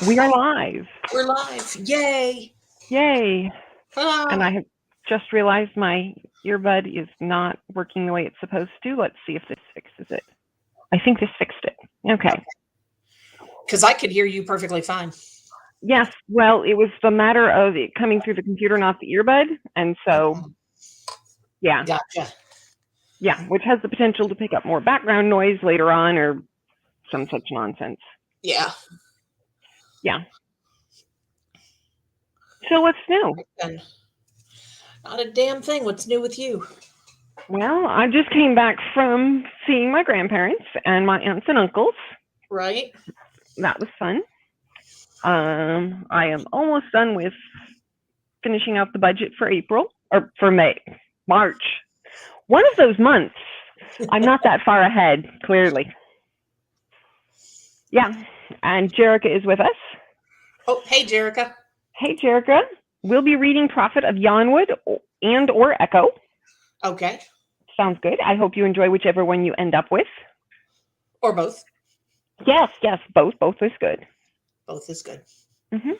We are live. We're live. Yay. Yay. Ah. And I have just realized my earbud is not working the way it's supposed to. Let's see if this fixes it. I think this fixed it. Okay. Because I could hear you perfectly fine. Yes. Well, it was the matter of it coming through the computer, not the earbud. And so, yeah. Gotcha. Yeah, which has the potential to pick up more background noise later on or some such nonsense. Yeah. Yeah. So what's new? Not a damn thing. What's new with you? Well, I just came back from seeing my grandparents and my aunts and uncles. Right. That was fun. I am almost done with finishing out the budget for April, or for March. One of those months. I'm not that far ahead, clearly. Yeah, and Jerica is with us. Oh, hey, Jerica. Hey, Jerica. We'll be reading Prophet of Yonwood and or Echo. Okay. Sounds good. I hope you enjoy whichever one you end up with. Or both. Yes, both. Both is good. Both is good. Mm-hmm.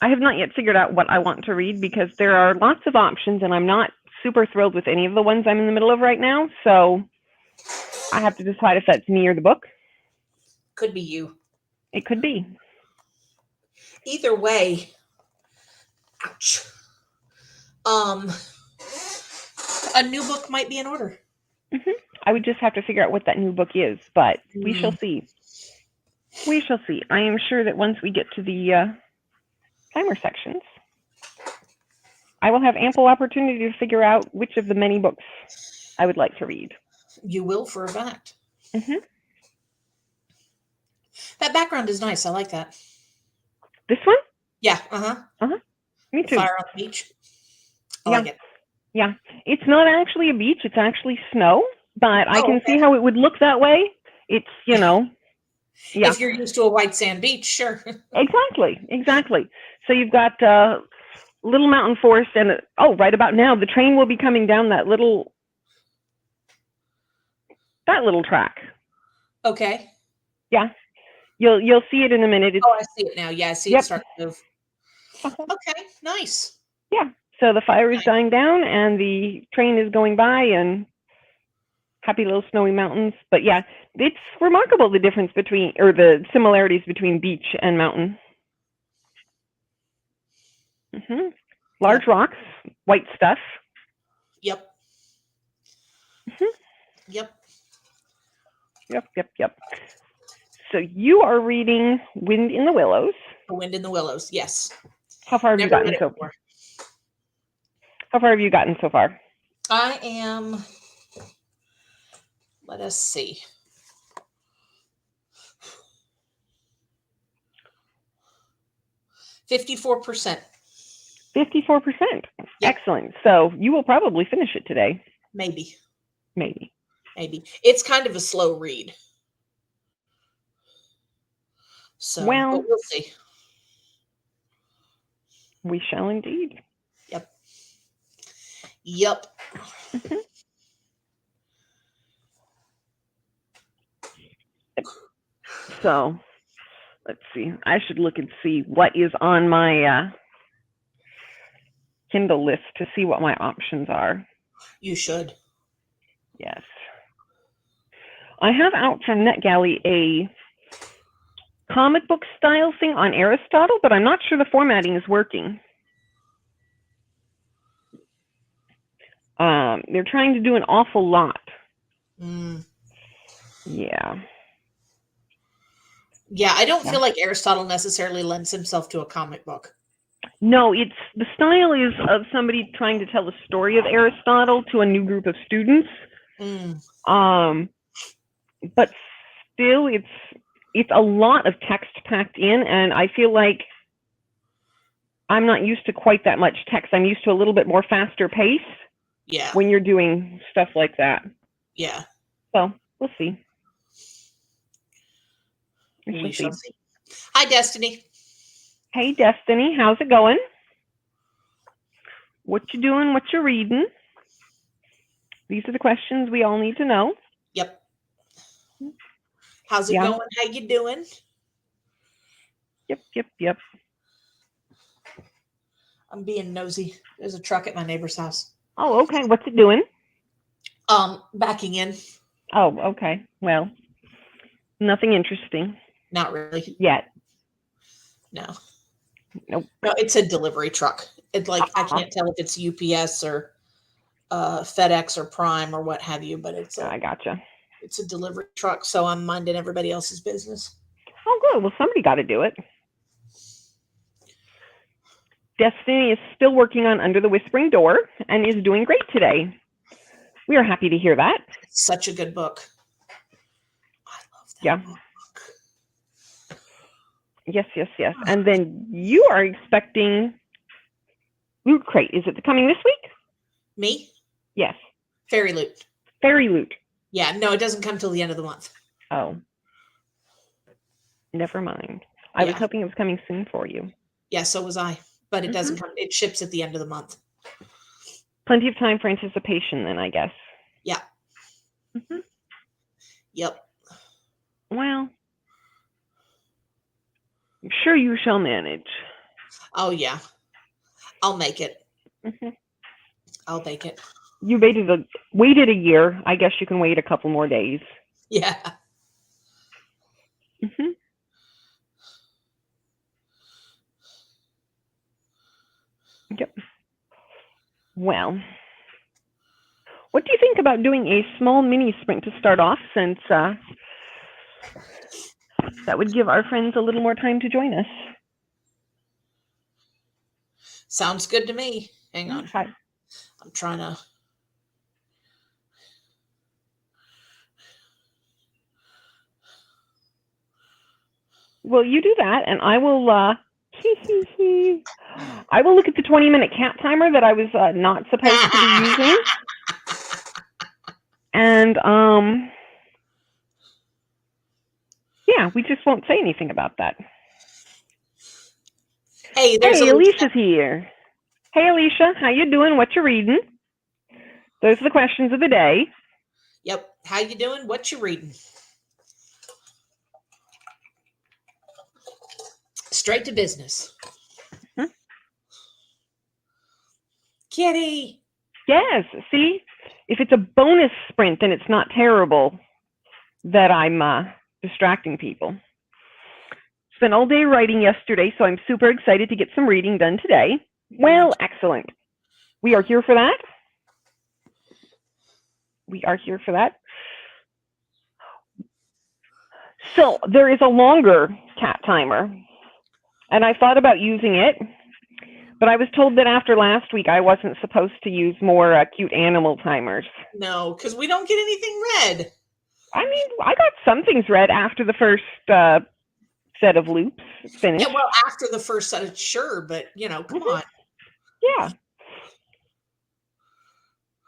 I have not yet figured out what I want to read because there are lots of options and I'm not super thrilled with any of the ones I'm in the middle of right now. So I have to decide if that's me or the book. Could be you. It could be. Either way. Ouch. A new book might be in order. Mm-hmm. I would just have to figure out what that new book is, but we shall see. We shall see. I am sure that once we get to the timer sections, I will have ample opportunity to figure out which of the many books I would like to read. You will, for a fact. Mm-hmm. That background is nice. I like that. This one? Yeah. Me too. Fire on the beach. I like it. Yeah. It's not actually a beach. It's actually snow, but I can see how it would look that way. It's, Yeah. If you're used to a white sand beach, sure. Exactly. So you've got Little Mountain Forest, and right about now the train will be coming down that little track. Okay. Yeah. You'll see it in a minute. I see it now. Yeah, I see it start to move. Okay, nice. Yeah. So the fire is dying down and the train is going by and happy little snowy mountains. But yeah, it's remarkable the difference between, or the similarities between beach and mountain. Mm-hmm. Large rocks, white stuff. Yep. Mm-hmm. Yep. So you are reading Wind in the Willows. The Wind in the Willows, yes. How far have you gotten so far? How far have you gotten so far? I am, let us see. 54%. 54%. Yep. Excellent. So you will probably finish it today. Maybe. It's kind of a slow read. So, but we'll see. We shall indeed. Yep. Mm-hmm. So let's see. I should look and see what is on my Kindle list to see what my options are. You should. Yes. I have out from NetGalley a comic book style thing on Aristotle, but I'm not sure the formatting is working. They're trying to do an awful lot. Yeah. Yeah, I don't feel like Aristotle necessarily lends himself to a comic book. No, the style is of somebody trying to tell the story of Aristotle to a new group of students. But still, it's a lot of text packed in, and I feel like I'm not used to quite that much text. I'm used to a little bit more faster pace. Yeah. When you're doing stuff like that. Yeah. So we'll see. We shall see. Hi, Destiny. Hey, Destiny. How's it going? What you doing? What you reading? These are the questions we all need to know. Yep. How's it going? How you doing? Yep. I'm being nosy. There's a truck at my neighbor's house. Oh, okay. What's it doing? Backing in. Oh, okay. Well, nothing interesting. Not really. Yet. No. Nope. No, it's a delivery truck. It's like I can't tell if it's UPS or FedEx or Prime or what have you, but I gotcha. It's a delivery truck, so I'm minding everybody else's business. Oh, good. Well, somebody got to do it. Destiny is still working on Under the Whispering Door and is doing great today. We are happy to hear that. It's such a good book. I love that book. Yes. And then you are expecting Loot Crate. Is it coming this week? Me? Yes. Fairy Loot. Fairy Loot. Yeah, no, it doesn't come till the end of the month. Oh. Never mind. I was hoping it was coming soon for you. Yeah, so was I. But it doesn't come. It ships at the end of the month. Plenty of time for anticipation then, I guess. Yeah. Yep. Well, I'm sure you shall manage. Oh, yeah. I'll make it. I'll make it. You waited a year. I guess you can wait a couple more days. Yeah. Yep. Well, what do you think about doing a small mini sprint to start off, since that would give our friends a little more time to join us? Sounds good to me. Hang on. Okay. I'm trying to. Well, you do that, and I will. I will look at the 20-minute cat timer that I was not supposed to be using, and yeah, we just won't say anything about that. Hey, Alicia's here. Hey, Alicia, how you doing? What you reading? Those are the questions of the day. Yep. How you doing? What you reading? Straight to business. Kitty. Yes. See, if it's a bonus sprint, then it's not terrible that I'm distracting people. Spent all day writing yesterday, so I'm super excited to get some reading done today. Well, excellent. We are here for that. So there is a longer cat timer, and I thought about using it, but I was told that after last week I wasn't supposed to use more cute animal timers. No, because we don't get anything read. I mean, I got some things read after the first set of loops finished. Yeah, well, after the first set, sure, but come on. Yeah.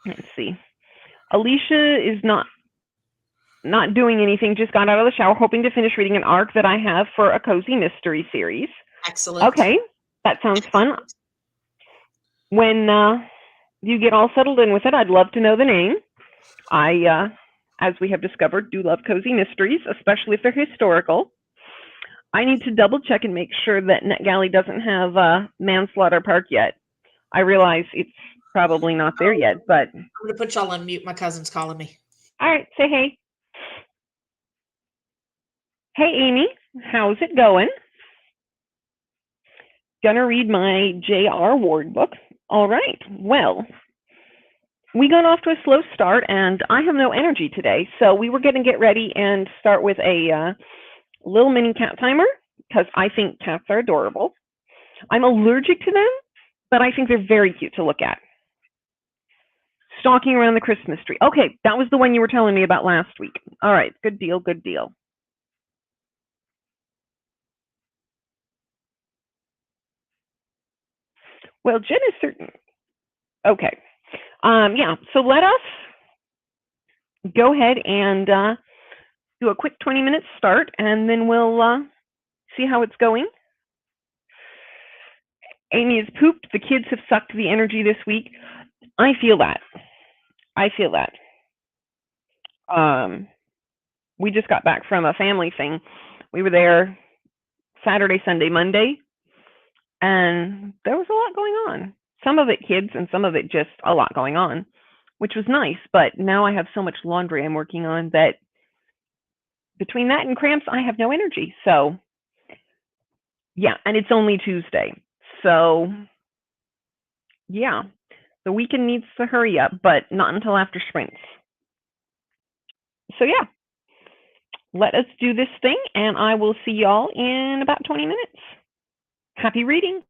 Let's see. Alicia is not doing anything, just got out of the shower, hoping to finish reading an arc that I have for a cozy mystery series. Excellent. Okay, that sounds fun. When you get all settled in with it, I'd love to know the name. I, as we have discovered, do love cozy mysteries, especially if they're historical. I need to double check and make sure that NetGalley doesn't have Manslaughter Park yet. I realize it's probably not there yet, but I'm going to put y'all on mute. My cousin's calling me. All right, say hey. Hey, Amy, how's it going? Gonna read my J.R. Ward book. All right, well, we got off to a slow start, and I have no energy today, so we were going to get ready and start with a little mini cat timer, because I think cats are adorable. I'm allergic to them, but I think they're very cute to look at. Stalking around the Christmas tree. Okay, that was the one you were telling me about last week. All right, good deal, good deal. Well, Jen is certain. Okay. Yeah, so let us go ahead and do a quick 20-minute start, and then we'll see how it's going. Amy has pooped. The kids have sucked the energy this week. I feel that. We just got back from a family thing. We were there Saturday, Sunday, Monday, and there was a lot going on. Some of it kids and some of it just a lot going on, which was nice. But now I have so much laundry I'm working on that between that and cramps, I have no energy. So yeah, and it's only Tuesday. So yeah, the weekend needs to hurry up, but not until after sprints. So yeah, let us do this thing, and I will see y'all in about 20 minutes. Happy reading.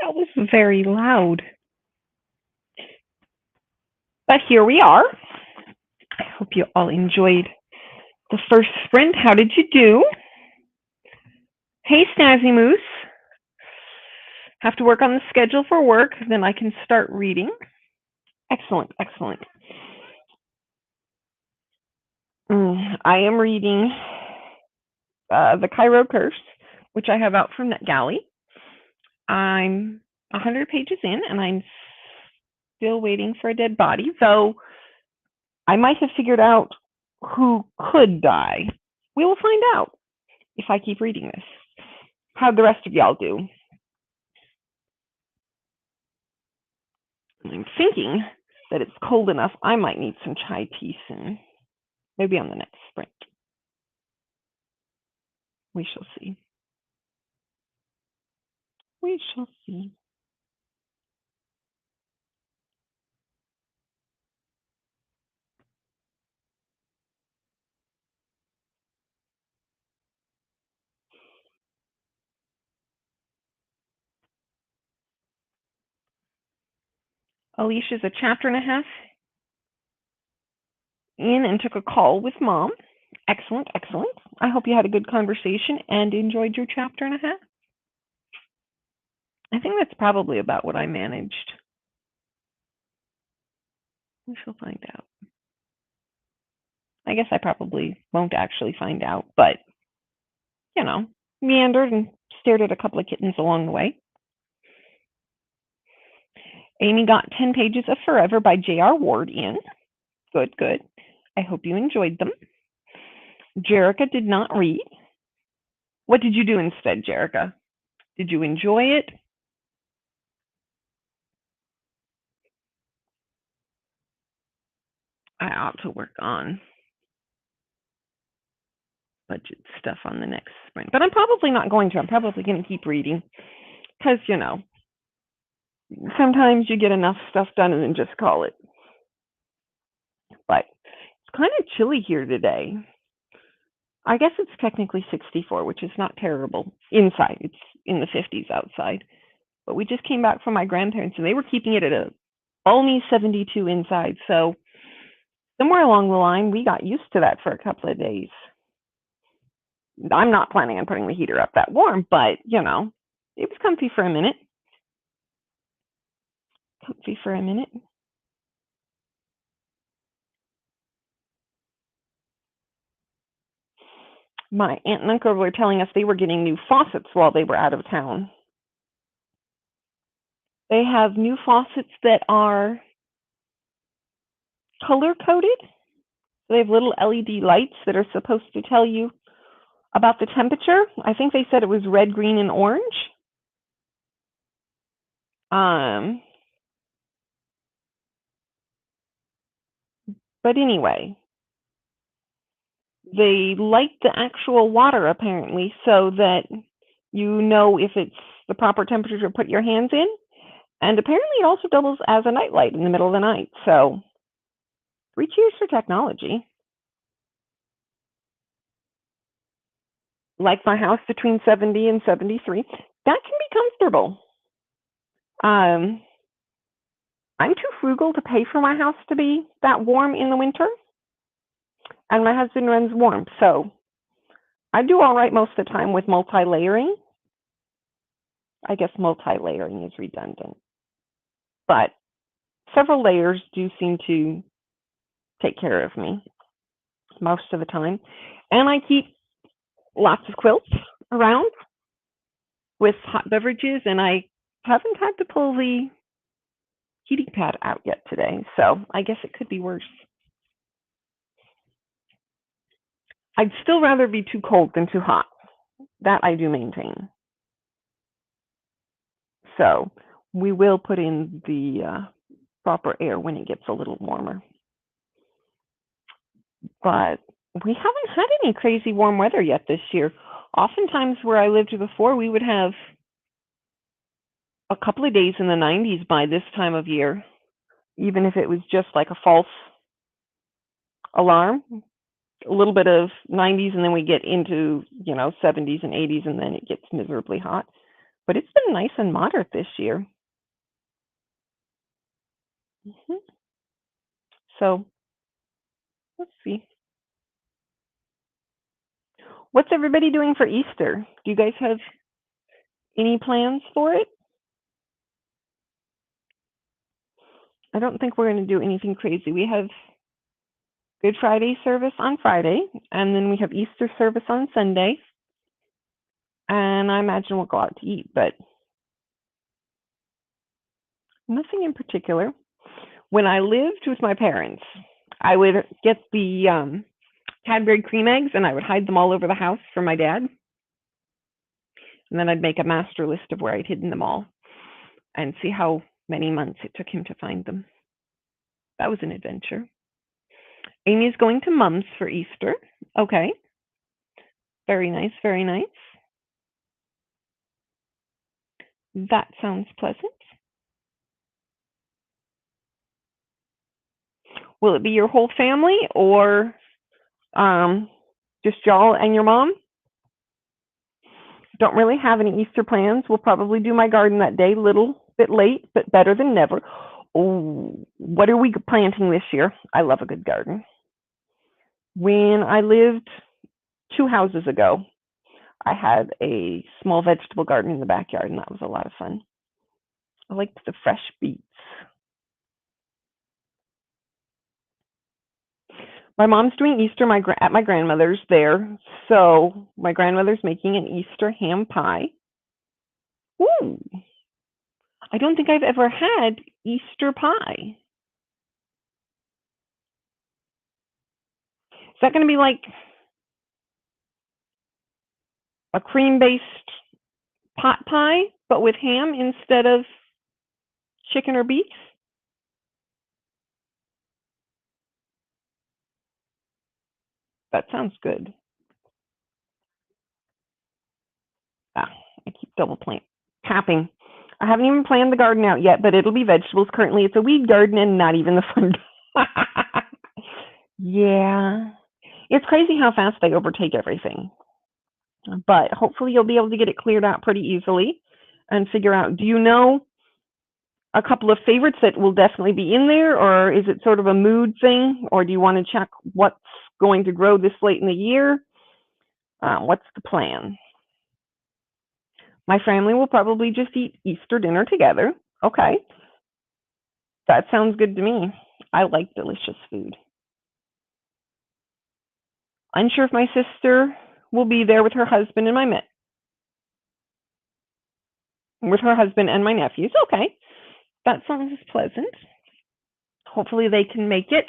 That was very loud. But here we are. I hope you all enjoyed the first sprint. How did you do? Hey, Snazzy Moose. Have to work on the schedule for work, then I can start reading. Excellent, excellent. I am reading The Cairo Curse, which I have out from NetGalley. I'm 100 pages in, and I'm still waiting for a dead body, though I might have figured out who could die. We will find out if I keep reading this. How'd the rest of y'all do? I'm thinking that it's cold enough. I might need some chai tea soon. Maybe on the next sprint. We shall see. We shall see. Alicia's a chapter and a half in and took a call with mom. Excellent, excellent. I hope you had a good conversation and enjoyed your chapter and a half. I think that's probably about what I managed. We shall find out. I guess I probably won't actually find out, but, you know, meandered and stared at a couple of kittens along the way. Amy got 10 pages of Forever by J.R. Ward in. Good, good. I hope you enjoyed them. Jerica did not read. What did you do instead, Jerica? Did you enjoy it? I ought to work on budget stuff on the next sprint, but I'm probably not going to. I'm probably going to keep reading because, you know, sometimes you get enough stuff done and then just call it. But it's kind of chilly here today. I guess it's technically 64, which is not terrible inside. It's in the 50s outside. But we just came back from my grandparents and they were keeping it at a balmy 72 inside. So somewhere along the line, we got used to that for a couple of days. I'm not planning on putting the heater up that warm, but, you know, it was comfy for a minute. Comfy for a minute. My aunt and uncle were telling us they were getting new faucets while they were out of town. They have new faucets that are color-coded. They have little LED lights that are supposed to tell you about the temperature. I think they said it was red, green, and orange. But anyway, they light the actual water apparently so that you know if it's the proper temperature to put your hands in. And apparently it also doubles as a night light in the middle of the night. So 3 cheers for technology. Like my house between 70 and 73, that can be comfortable. I'm too frugal to pay for my house to be that warm in the winter. And my husband runs warm, so I do all right most of the time with multi-layering. I guess multi-layering is redundant. But several layers do seem to take care of me most of the time. And I keep lots of quilts around with hot beverages, and I haven't had to pull the heating pad out yet today, so I guess it could be worse. I'd still rather be too cold than too hot. That I do maintain. So we will put in the proper air when it gets a little warmer. But we haven't had any crazy warm weather yet this year. Oftentimes where I lived before, we would have a couple of days in the 90s by this time of year, even if it was just like a false alarm, a little bit of 90s, and then we get into, you know, 70s and 80s, and then it gets miserably hot. but it's been nice and moderate this year. So let's see. What's everybody doing for Easter? Do you guys have any plans for it? I don't think we're going to do anything crazy. We have Good Friday service on Friday, and then we have Easter service on Sunday. And I imagine we'll go out to eat, but nothing in particular. When I lived with my parents, I would get the Cadbury cream eggs and I would hide them all over the house for my dad. And then I'd make a master list of where I'd hidden them all and see how many months it took him to find them. That was an adventure. Amy's going to Mom's for Easter. Okay. Very nice, very nice. That sounds pleasant. Will it be your whole family or just y'all and your mom? Don't really have any Easter plans. We'll probably do my garden that day, little bit late, but better than never. Oh, what are we planting this year? I love a good garden. When I lived 2 houses ago, I had a small vegetable garden in the backyard, and that was a lot of fun. I liked the fresh beets. My mom's doing Easter at my grandmother's there, so my grandmother's making an Easter ham pie. Ooh, I don't think I've ever had Easter pie. Is that going to be like a cream-based pot pie, but with ham instead of chicken or beef? That sounds good. I keep double tapping. I haven't even planned the garden out yet, but it'll be vegetables. Currently, it's a weed garden and not even the fun. Yeah. It's crazy how fast they overtake everything. But hopefully you'll be able to get it cleared out pretty easily and figure out, do you know a couple of favorites that will definitely be in there, or is it sort of a mood thing, or do you want to check what's going to grow this late in the year? What's the plan? My family will probably just eat Easter dinner together. Okay. That sounds good to me. I like delicious food. Unsure if my sister will be there with her husband and my nephews. Okay. That sounds pleasant. Hopefully they can make it.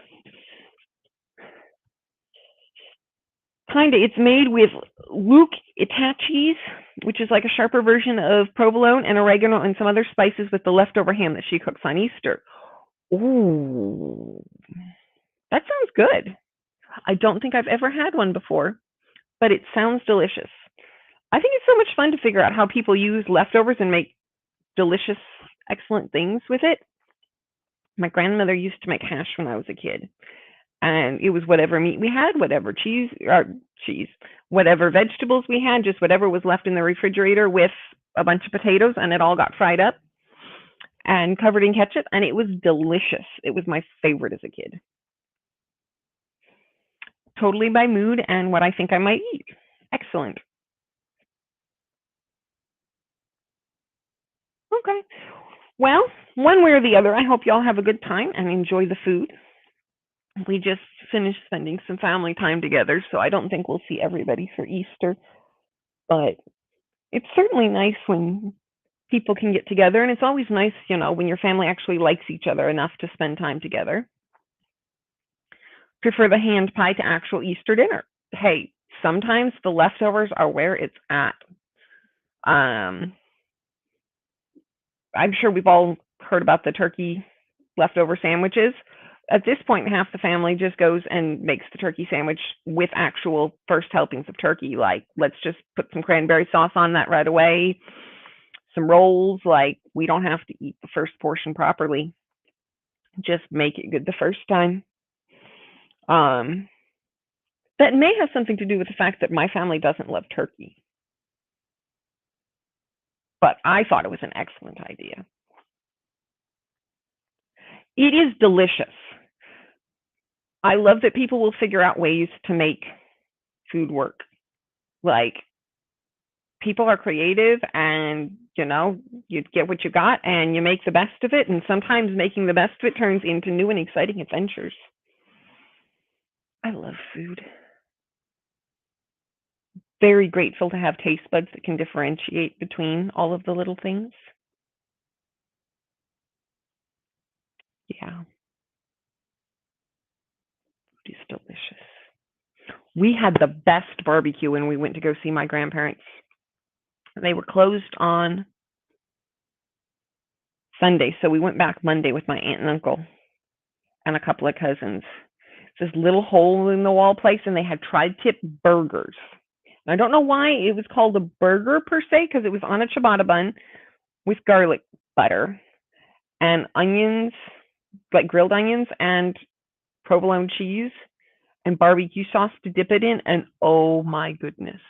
Kinda. It's made with Luke Itachi's, which is like a sharper version of provolone and oregano and some other spices with the leftover ham that she cooks on Easter. Ooh, that sounds good. I don't think I've ever had one before, but it sounds delicious. I think it's so much fun to figure out how people use leftovers and make delicious, excellent things with it. My grandmother used to make hash when I was a kid, and it was whatever meat we had, whatever whatever vegetables we had, just whatever was left in the refrigerator with a bunch of potatoes, and it all got fried up and covered in ketchup, and it was delicious. It was my favorite as a kid. Totally by mood and what I think I might eat. Excellent. Okay. Well, one way or the other, I hope y'all have a good time and enjoy the food. We just finished spending some family time together, so I don't think we'll see everybody for Easter. But it's certainly nice when people can get together, and it's always nice, when your family actually likes each other enough to spend time together. Prefer the hand pie to actual Easter dinner. Hey, sometimes the leftovers are where it's at. I'm sure we've all heard about the turkey leftover sandwiches. At this point, half the family just goes and makes the turkey sandwich with actual first helpings of turkey. Like, let's just put some cranberry sauce on that right away. Some rolls, like we don't have to eat the first portion properly. Just make it good the first time. That may have something to do with the fact that my family doesn't love turkey. but I thought it was an excellent idea. It is delicious. I love that people will figure out ways to make food work. Like, people are creative, and you get what you got and you make the best of it, and sometimes making the best of it turns into new and exciting adventures. I love food. Very grateful to have taste buds that can differentiate between all of the little things. Yeah. Food is delicious. We had the best barbecue when we went to go see my grandparents. They were closed on Sunday, so we went back Monday with my aunt and uncle and a couple of cousins. It's this little hole in the wall place, and they had tri-tip burgers. And I don't know why it was called a burger per se, because it was on a ciabatta bun with garlic butter and onions, like grilled onions, and provolone cheese and barbecue sauce to dip it in. And oh my goodness,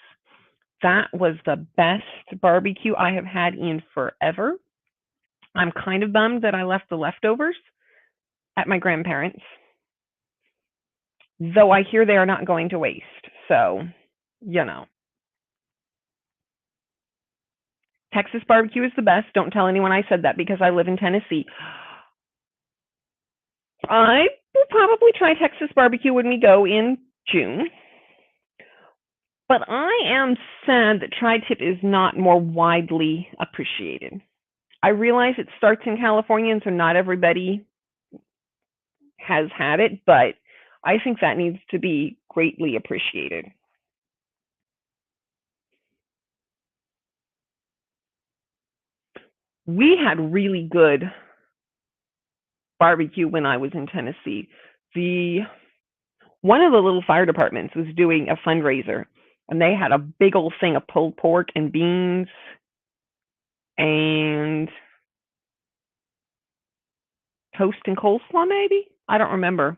that was the best barbecue I have had in forever. I'm kind of bummed that I left the leftovers at my grandparents', though I hear they are not going to waste. So, Texas barbecue is the best. Don't tell anyone I said that, because I live in Tennessee. I will probably try Texas barbecue when we go in June. But I am sad that tri-tip is not more widely appreciated. I realize it starts in California, and so not everybody has had it, but I think that needs to be greatly appreciated. We had really good barbecue when I was in Tennessee. One of the little fire departments was doing a fundraiser, and they had a big old thing of pulled pork and beans and toast and coleslaw, maybe? I don't remember.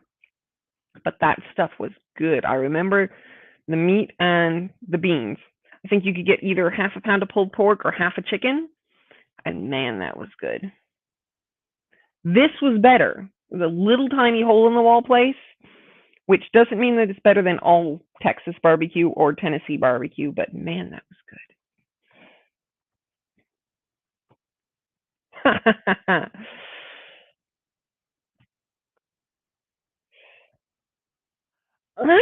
But that stuff was good. I remember the meat and the beans. I think you could get either half a pound of pulled pork or half a chicken. And man, that was good. This was better. It was a little tiny hole in the wall place, which doesn't mean that it's better than all Texas barbecue or Tennessee barbecue, but man, that was good. I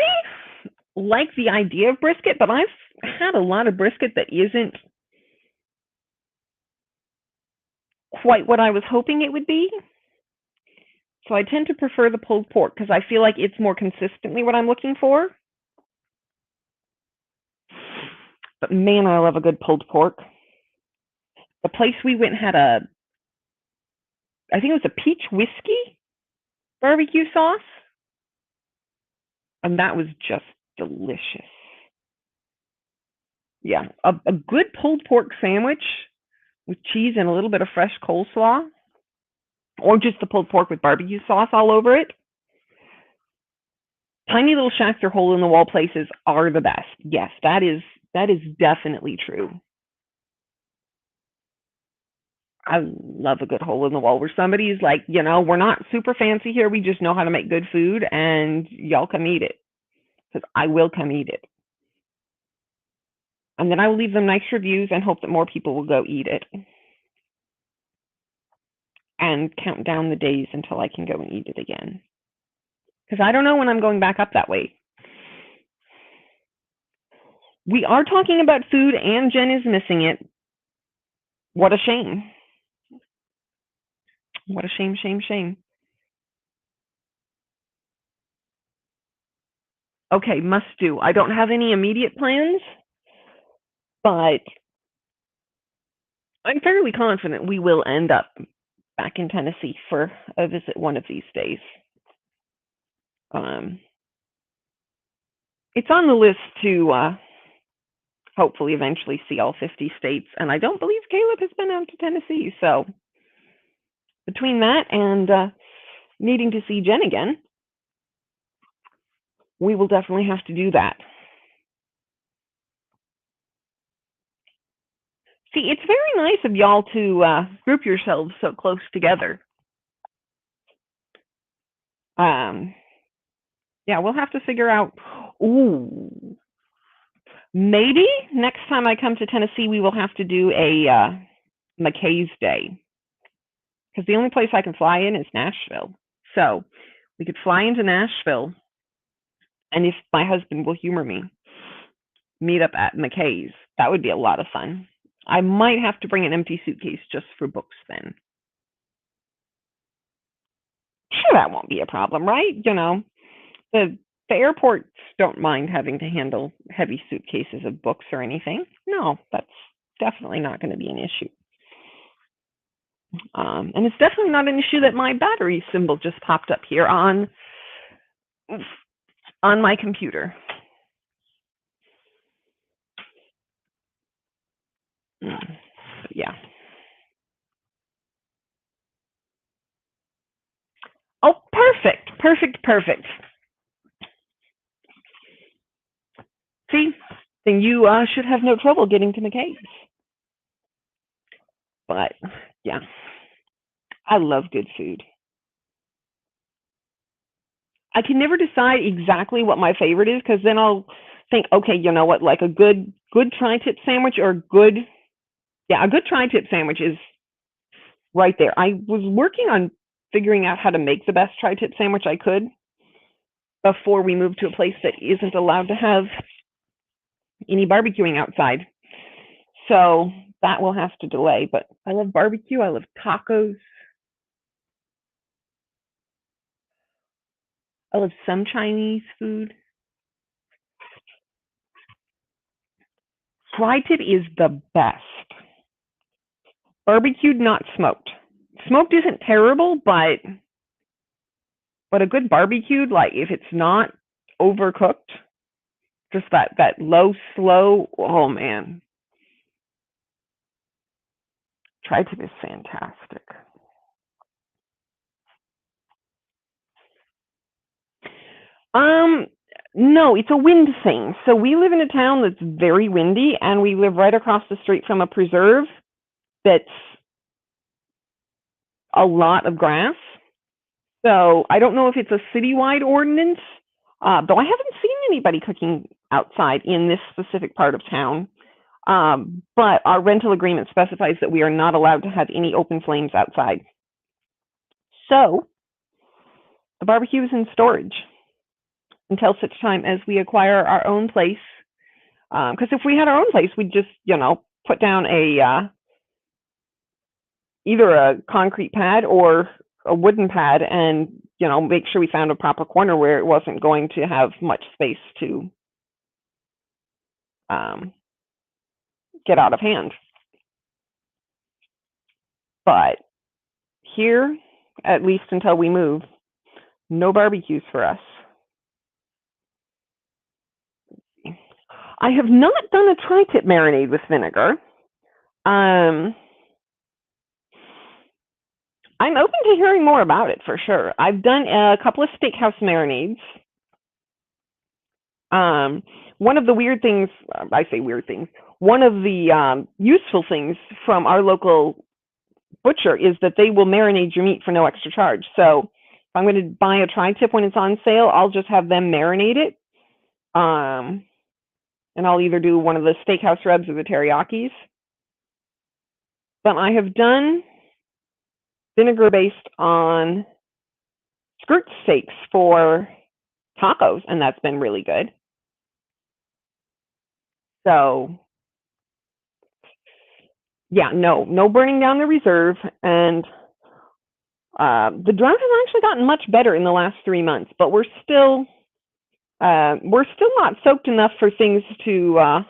like the idea of brisket, but I've had a lot of brisket that isn't quite what I was hoping it would be. So I tend to prefer the pulled pork because I feel like it's more consistently what I'm looking for. But man, I love a good pulled pork. The place we went had I think it was a peach whiskey barbecue sauce. And that was just delicious. Yeah, a good pulled pork sandwich with cheese and a little bit of fresh coleslaw, or just the pulled pork with barbecue sauce all over it. Tiny little shacks or hole in the wall places are the best. Yes, that is definitely true. I love a good hole in the wall where somebody's like, we're not super fancy here. We just know how to make good food, and y'all come eat it, because I will come eat it. And then I will leave them nice reviews and hope that more people will go eat it. And count down the days until I can go and eat it again. Because I don't know when I'm going back up that way. We are talking about food, and Jen is missing it. What a shame. What a shame, shame, shame. Okay, must do. I don't have any immediate plans, but I'm fairly confident we will end up back in Tennessee for a visit one of these days. It's on the list to hopefully eventually see all 50 states, and I don't believe Caleb has been out to Tennessee, so between that and needing to see Jen again, we will definitely have to do that. See, it's very nice of y'all to group yourselves so close together. Yeah, we'll have to figure out. Ooh, maybe next time I come to Tennessee, we will have to do a McKay's Day, because the only place I can fly in is Nashville. So we could fly into Nashville, and if my husband will humor me, meet up at McKay's. That would be a lot of fun. I might have to bring an empty suitcase just for books then. Sure, that won't be a problem, right? You know, the airports don't mind having to handle heavy suitcases of books or anything. No, that's definitely not going to be an issue. And it's definitely not an issue that my battery symbol just popped up here on my computer. Yeah. Oh, perfect, perfect, perfect. See, then you should have no trouble getting to McKay's. But yeah, I love good food. I can never decide exactly what my favorite is, because then I'll think, okay, you know what, like a good tri-tip sandwich, or a good tri-tip sandwich is right there. I was working on figuring out how to make the best tri-tip sandwich I could before we moved to a place that isn't allowed to have any barbecuing outside. So that will have to delay, but I love barbecue. I love tacos. I love some Chinese food. Tri-tip is the best. Barbecued, not smoked. Smoked isn't terrible, but a good barbecued, like if it's not overcooked, just that low, slow, oh man. Tri-tip is fantastic. No, it's a wind thing. So we live in a town that's very windy, and we live right across the street from a preserve that's a lot of grass. So I don't know if it's a citywide ordinance, though I haven't seen anybody cooking outside in this specific part of town. But our rental agreement specifies that we are not allowed to have any open flames outside. So the barbecue is in storage until such time as we acquire our own place. Because if we had our own place, we'd just, put down either a concrete pad or a wooden pad, and make sure we found a proper corner where it wasn't going to have much space to get out of hand. But here, at least until we move, no barbecues for us. I have not done a tri-tip marinade with vinegar. I'm open to hearing more about it, for sure. I've done a couple of steakhouse marinades. One of the weird things, I say weird things, one of the useful things from our local butcher is that they will marinate your meat for no extra charge. So if I'm going to buy a tri-tip when it's on sale, I'll just have them marinate it. And I'll either do one of the steakhouse rubs or the teriyakis. But I have done vinegar based on skirt steaks for tacos, and that's been really good. So yeah, no burning down the reserve. And the drought has actually gotten much better in the last 3 months, but we're still not soaked enough for things to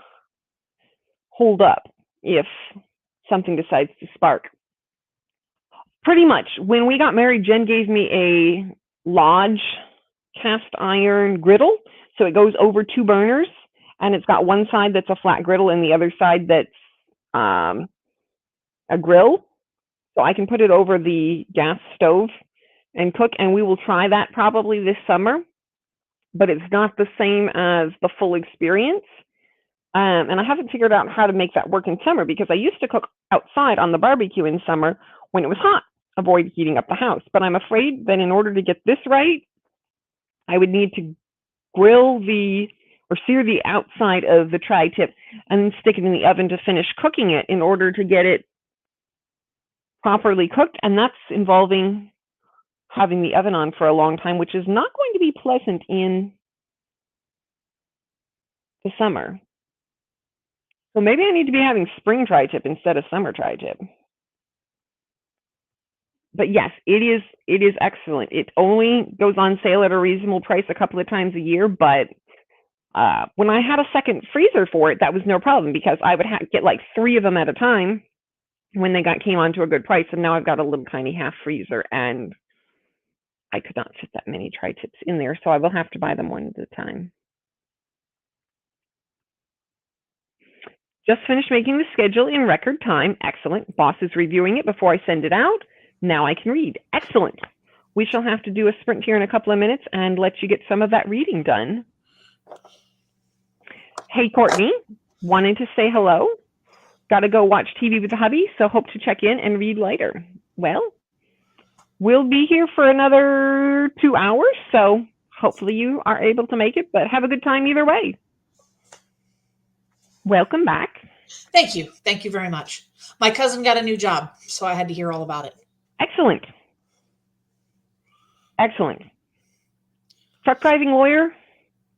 hold up if something decides to spark. Pretty much. When we got married, Jen gave me a Lodge cast iron griddle. So it goes over 2 burners, and it's got one side that's a flat griddle and the other side that's a grill. So I can put it over the gas stove and cook, and we will try that probably this summer. But it's not the same as the full experience. And I haven't figured out how to make that work in summer because I used to cook outside on the barbecue in summer when it was hot, avoid heating up the house. But I'm afraid that in order to get this right, I would need to grill or sear the outside of the tri-tip and then stick it in the oven to finish cooking it in order to get it properly cooked. And that's involving having the oven on for a long time, which is not going to be pleasant in the summer. So maybe I need to be having spring tri-tip instead of summer tri-tip. But yes, it is excellent. It only goes on sale at a reasonable price a couple of times a year, but when I had a second freezer for it, that was no problem because I would get like 3 of them at a time when they came on to a good price. And now I've got a little tiny half freezer and I could not fit that many tri-tips in there. So I will have to buy them one at a time. Just finished making the schedule in record time. Excellent. Boss is reviewing it before I send it out. Now I can read. Excellent. We shall have to do a sprint here in a couple of minutes and let you get some of that reading done. Hey, Courtney, wanted to say hello. Got to go watch TV with the hubby, so hope to check in and read later. Well, we'll be here for another 2 hours, so hopefully you are able to make it, but have a good time either way. Welcome back. Thank you. Thank you very much. My cousin got a new job, so I had to hear all about it. Excellent. Excellent. Truck driving lawyer?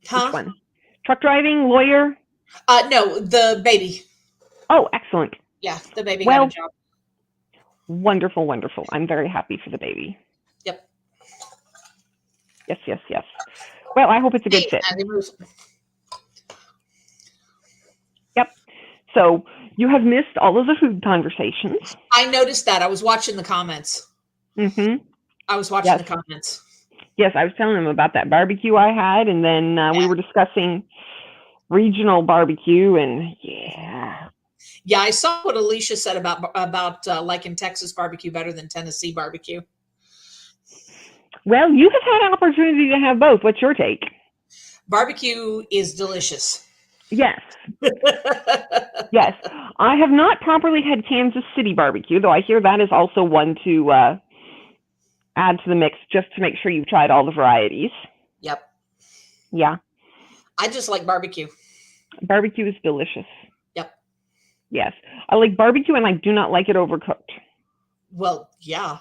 Huh? Which one? Truck driving lawyer? No, the baby. Oh, excellent. Yeah, the baby got a job. Wonderful, wonderful. I'm very happy for the baby. Yep. Yes, yes, yes. Well, I hope it's a good fit. Yep. So you have missed all of the food conversations. I noticed that. I was watching the comments. Mm-hmm. I was watching the comments. Yes, I was telling them about that barbecue I had, and then we were discussing regional barbecue, and yeah. Yeah, I saw what Alicia said about liking Texas barbecue better than Tennessee barbecue. Well, you have had an opportunity to have both. What's your take? Barbecue is delicious. Yes. Yes. I have not properly had Kansas City barbecue, though I hear that is also one to add to the mix just to make sure you've tried all the varieties. Yep. Yeah. I just like barbecue. Barbecue is delicious. Yep. Yes. I like barbecue and I do not like it overcooked. Well, yeah.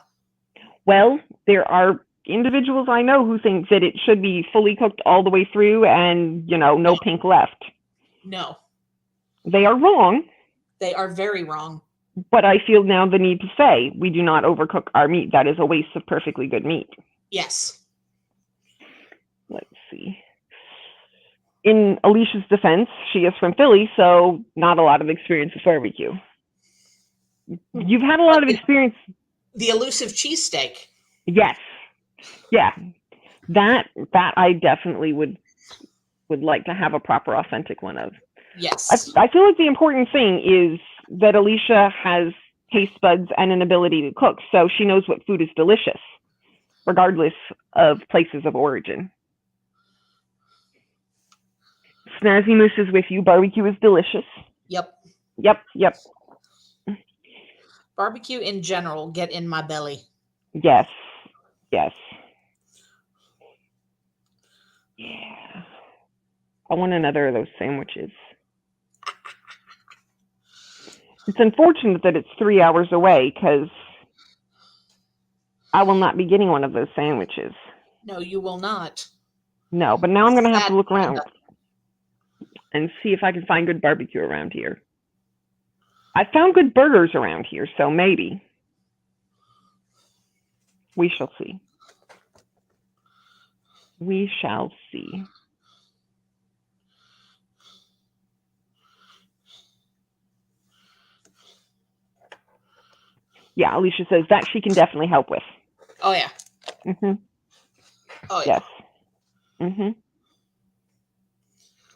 Well, there are individuals I know who think that it should be fully cooked all the way through and, no pink left. No. They are wrong. They are very wrong. But I feel now the need to say we do not overcook our meat. That is a waste of perfectly good meat. Yes. Let's see. In Alicia's defense, she is from Philly, so not a lot of experience with barbecue. You've had a lot of experience. The elusive cheesesteak. Yes. Yeah. That I definitely would like to have a proper authentic one of. Yes. I feel like the important thing is that Alicia has taste buds and an ability to cook, so she knows what food is delicious, regardless of places of origin. Snazzy Moose is with you. Barbecue is delicious. Yep. Yep, yep. Barbecue in general get in my belly. Yes, yes. Yeah. I want another of those sandwiches. It's unfortunate that it's 3 hours away because I will not be getting one of those sandwiches. No, you will not. No, but now I'm going to have to look around and see if I can find good barbecue around here. I found good burgers around here, so maybe. We shall see. We shall see. Yeah, Alicia says that she can definitely help with. Oh, yeah. Mm-hmm. Oh, yeah. Yes. Mm-hmm.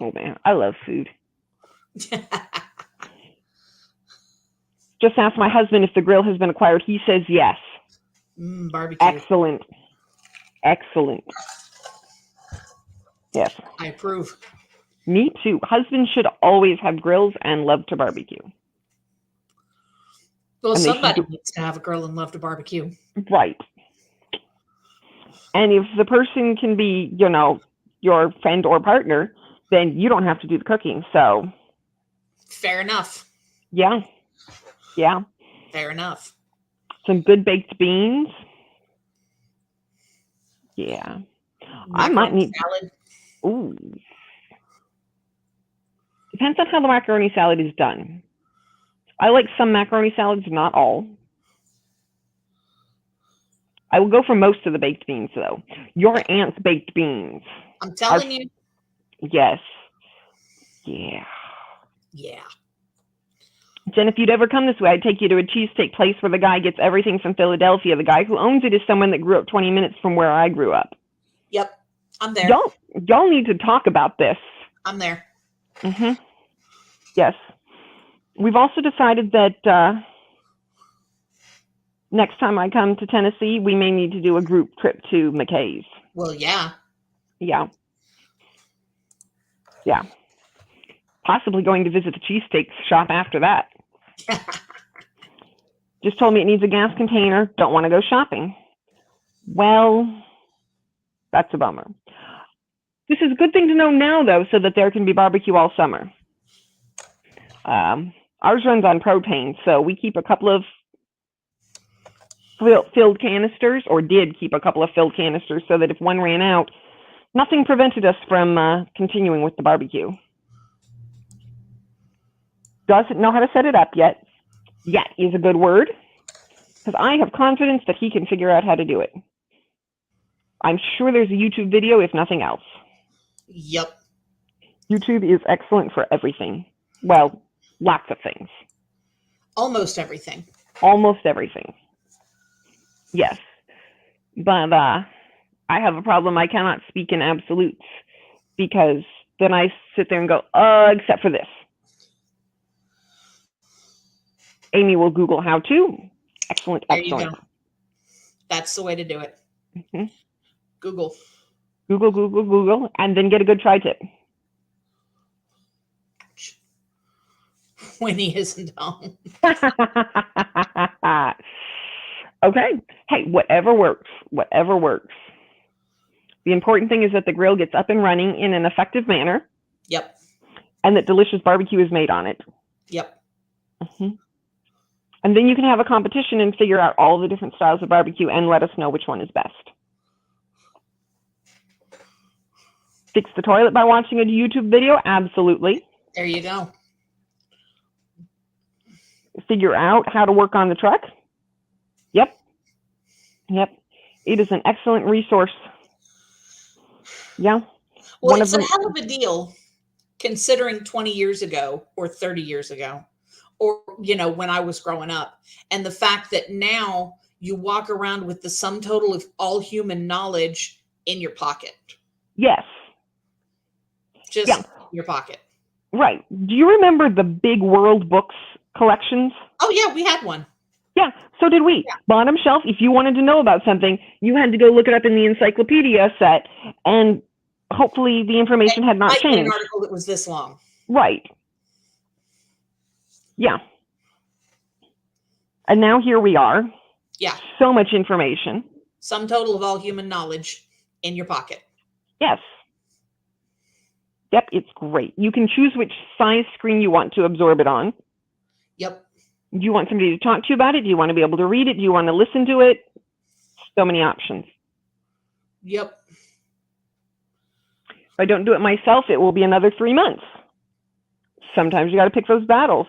Oh, man, I love food. Just ask my husband if the grill has been acquired. He says yes. Barbecue. Me too. Husbands should always have grills and love to barbecue. Well, And somebody needs to have a grill and love to barbecue. Right. And if the person can be, you know, your friend or partner, then you don't have to do the cooking. So. Fair enough. Yeah. Yeah. Fair enough. Some good baked beans. Yeah. Macaroni I might need salad. Ooh. Depends on how the macaroni salad is done. I like some macaroni salads, not all. I will go for most of the baked beans, though. Your aunt's baked beans. I'm telling you. Yes. Yeah. Yeah. Jen, if you'd ever come this way, I'd take you to a cheesesteak place where the guy gets everything from Philadelphia. The guy who owns it is someone that grew up 20 minutes from where I grew up. Yep. I'm there. Y'all need to talk about this. I'm there. Mm-hmm. Yes. We've also decided that next time I come to Tennessee, we may need to do a group trip to McKay's. Well, yeah. Yeah. Yeah. Possibly going to visit the cheesesteak shop after that. Just told me it needs a gas container. Don't want to go shopping. Well, that's a bummer. This is a good thing to know now, though, so that there can be barbecue all summer. Ours runs on propane, so we keep a couple of filled canisters, or did keep a couple of filled canisters, so that if one ran out, nothing prevented us from continuing with the barbecue. Doesn't know how to set it up yet. Yet is a good word, because I have confidence that he can figure out how to do it. I'm sure there's a YouTube video, if nothing else. Yep. YouTube is excellent for everything. Well, lots of things. Almost everything. Almost everything. Yes. But I have a problem. I cannot speak in absolutes, because then I sit there and go, except for this. Amy will Google how to. Excellent, there excellent. You go. That's the way to do it. Mm-hmm. Google. Google, and then get a good tri-tip. When he isn't home. Okay. Hey, whatever works. Whatever works. The important thing is that the grill gets up and running in an effective manner. Yep. And that delicious barbecue is made on it. Yep. Mm-hmm. And then you can have a competition and figure out all the different styles of barbecue and let us know which one is best. Fix the toilet by watching a YouTube video? Absolutely. There you go. Figure out how to work on the truck? Yep. Yep. It is an excellent resource. Yeah. Well, it's a hell of a deal considering 20 years ago or 30 years ago, or, you know, when I was growing up, and the fact that now you walk around with the sum total of all human knowledge in your pocket. Yes. Just in your pocket. Right. Do you remember the big World Books collections? Oh, yeah, we had one. Yeah, so did we. Yeah. Bottom shelf, if you wanted to know about something, you had to go look it up in the encyclopedia set, and hopefully the information had not changed. An article that was this long. Right. Yeah. And now here we are. Yeah. So much information. Sum total of all human knowledge in your pocket. Yes. Yep, it's great. You can choose which size screen you want to absorb it on. Yep. Do you want somebody to talk to you about it? Do you want to be able to read it? Do you want to listen to it? So many options. Yep. If I don't do it myself, it will be another 3 months. Sometimes you got to pick those battles.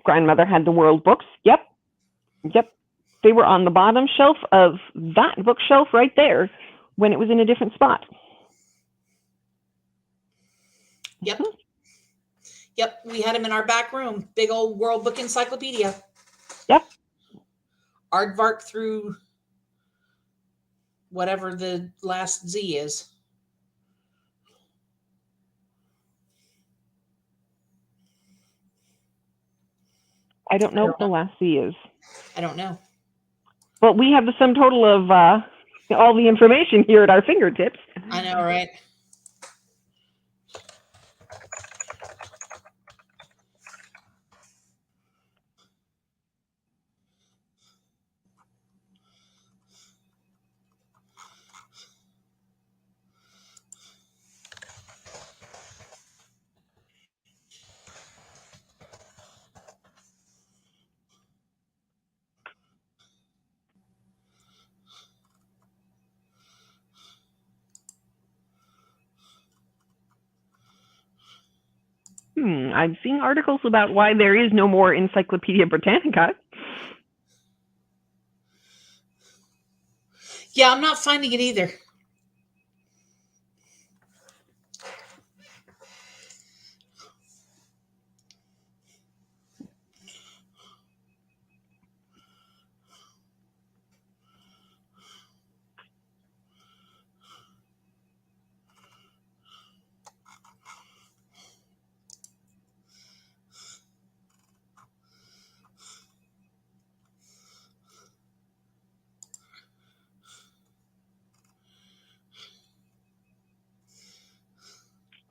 Grandmother had the World Books. Yep. Yep. They were on the bottom shelf of that bookshelf right there when it was in a different spot. Yep. Yep. We had them in our back room. Big old World Book Encyclopedia. Yep. Aardvark through whatever the last Z is. I don't know what the last Z is. I don't know. But we have the sum total of all the information here at our fingertips. I know, right? I'm seeing articles about why there is no more Encyclopedia Britannica. Yeah, I'm not finding it either.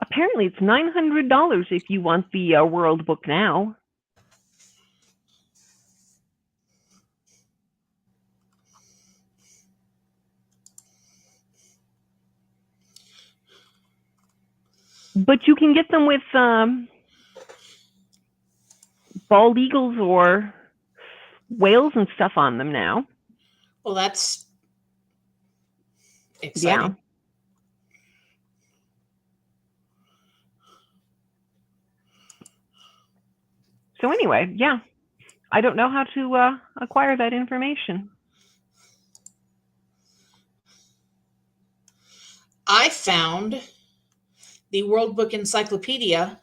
Apparently, it's $900 if you want the World Book now. But you can get them with bald eagles or whales and stuff on them now. Well, that's exciting. Yeah. So anyway, yeah, I don't know how to acquire that information. I found the World Book Encyclopedia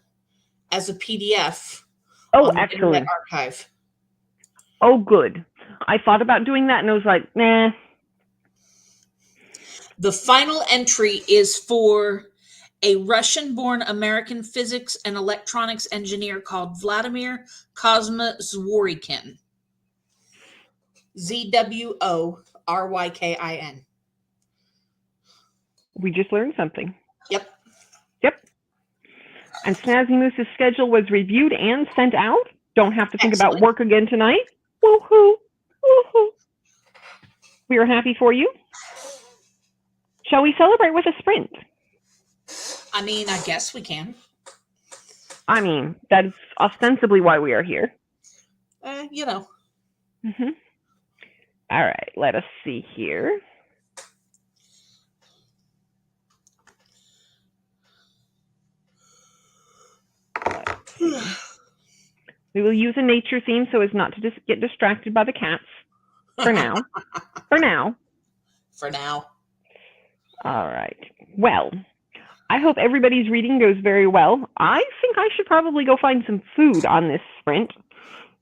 as a PDF Oh, on the excellent. Internet Archive. Oh, good. I thought about doing that and I was like, nah. The final entry is for a Russian-born American physics and electronics engineer called Vladimir Kozma Zworykin. Zwororykin. We just learned something. Yep. Yep. And Snazzy Moose's schedule was reviewed and sent out. Don't have to think Excellent. about work again tonight. Woohoo! Woohoo! We are happy for you. Shall we celebrate with a sprint? I mean, I guess we can. I mean, that's ostensibly why we are here. You know. Mm-hmm. All right, let us see here. We will use a nature theme so as not to get distracted by the cats. For now. For now. For now. All right. Well, I hope everybody's reading goes very well. I think I should probably go find some food on this sprint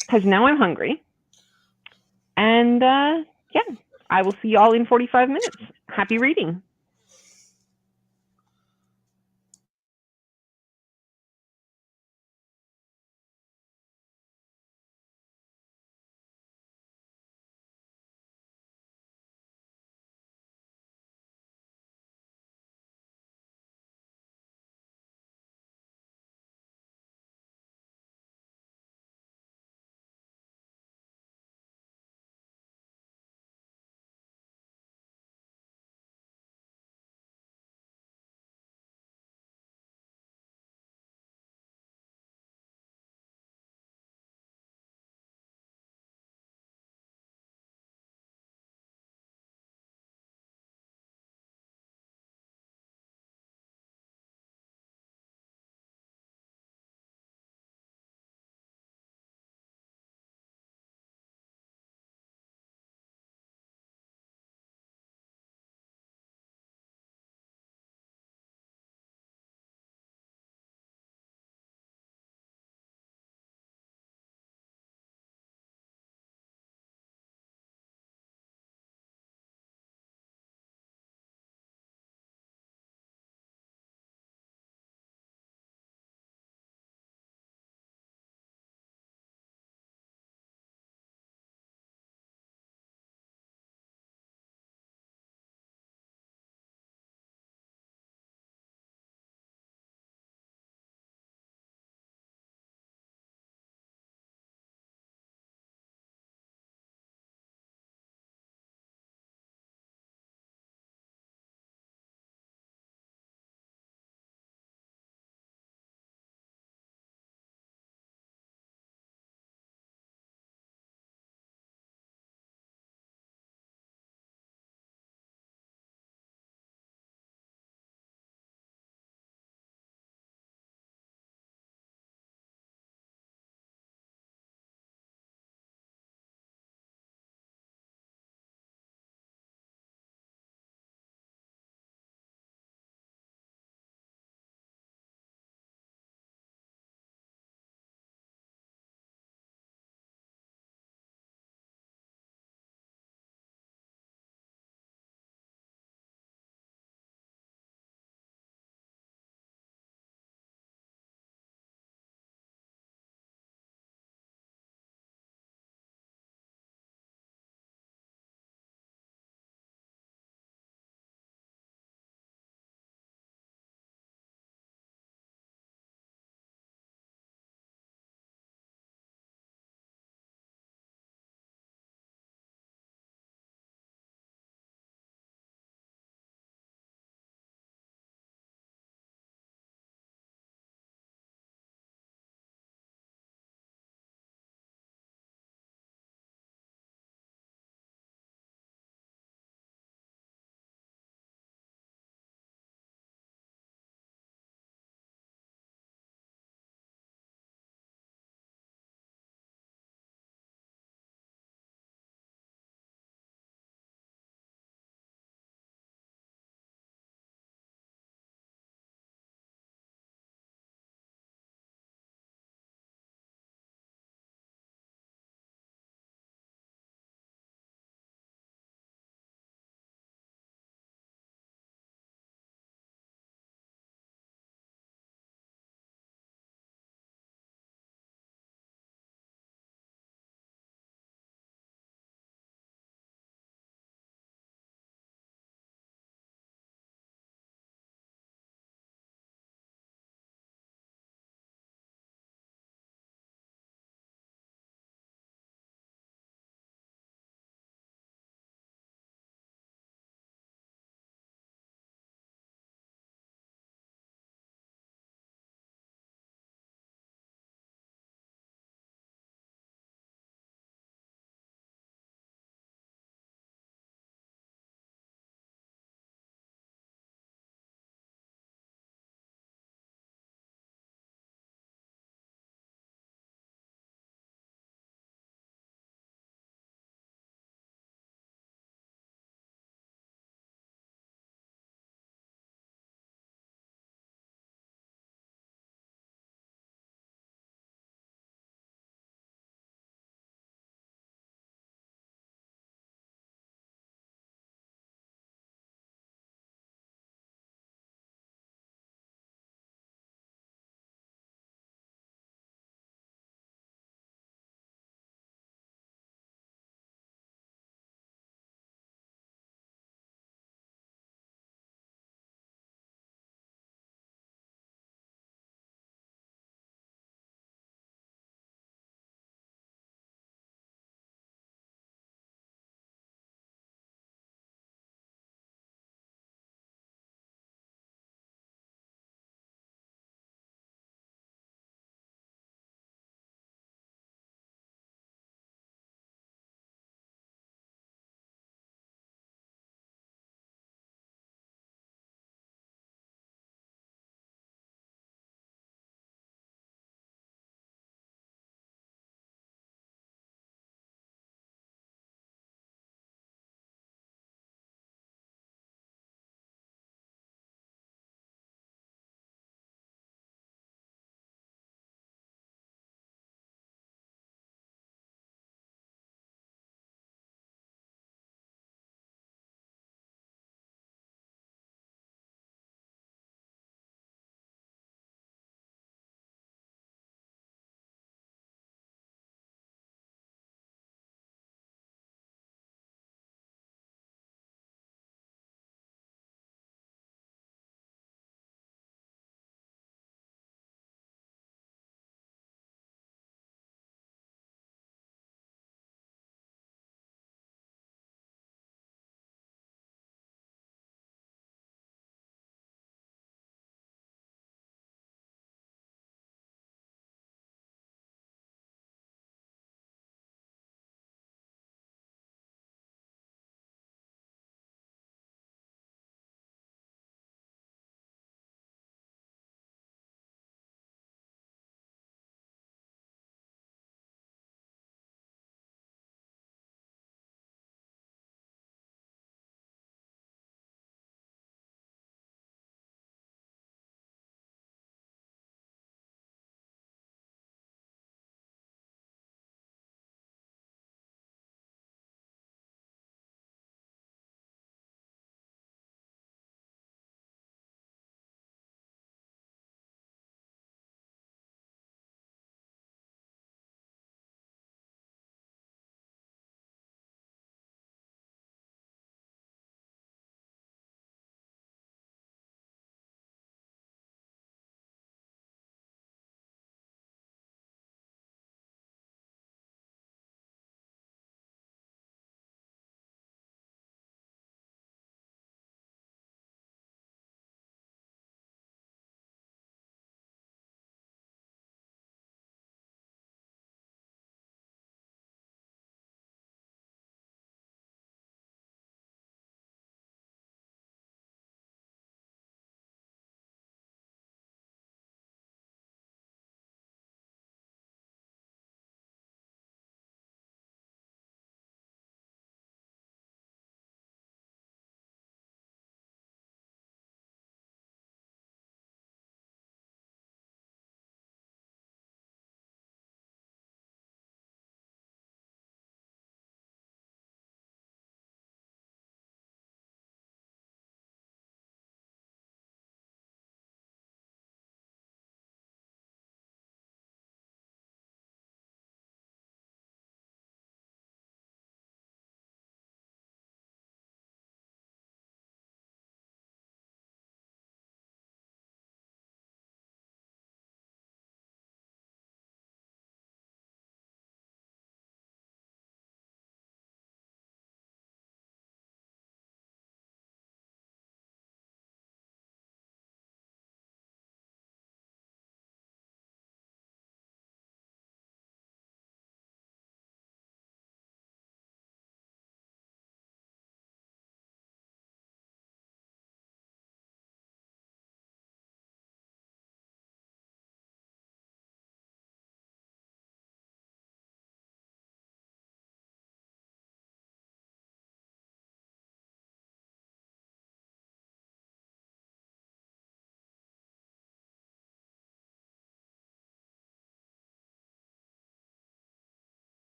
because now I'm hungry. And yeah, I will see you all in 45 minutes. Happy reading.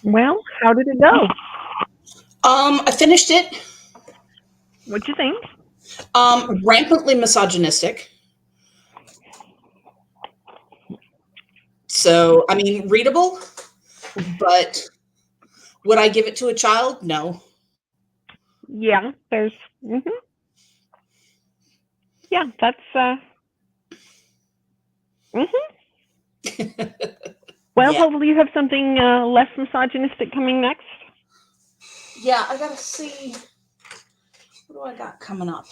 Well, how did it go? I finished it. What'd you think? Rampantly misogynistic. So, I mean, readable, but would I give it to a child? No. Yeah, there's. Yeah, that's. Well, Yeah. hopefully you have something less misogynistic coming next. Yeah, I gotta see. What do I got coming up?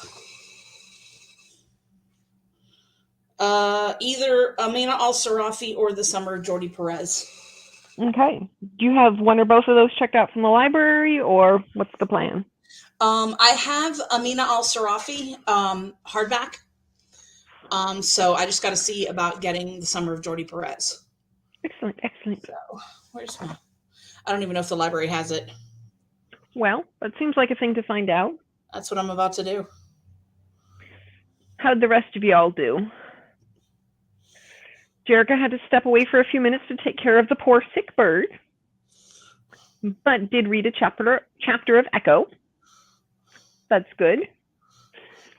Either Amina Al-Sarafi or The Summer of Jordi Perez. Okay. Do you have one or both of those checked out from the library, or what's the plan? I have Amina Al-Sarafi hardback. So I just got to see about getting The Summer of Jordi Perez. Excellent, excellent. So where's my? I don't even know if the library has it. Well, that seems like a thing to find out. That's what I'm about to do. How'd the rest of y'all do? Jerica had to step away for a few minutes to take care of the poor sick bird, but did read a chapter of Echo. That's good.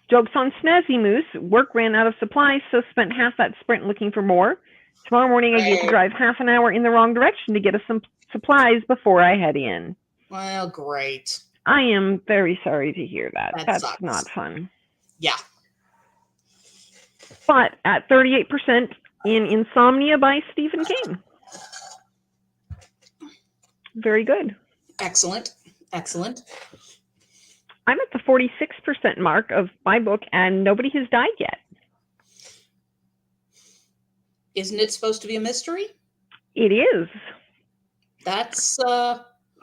Jokes on Snazzy Moose. Work ran out of supplies, so spent half that sprint looking for more. Tomorrow morning, I get to drive half an hour in the wrong direction to get us some supplies before I head in. Well, great. I am very sorry to hear that. That That's sucks. not fun. Yeah. But at 38% in Insomnia by Stephen King. Very good. Excellent. Excellent. I'm at the 46% mark of my book, and nobody has died yet. Isn't it supposed to be a mystery? It is. That's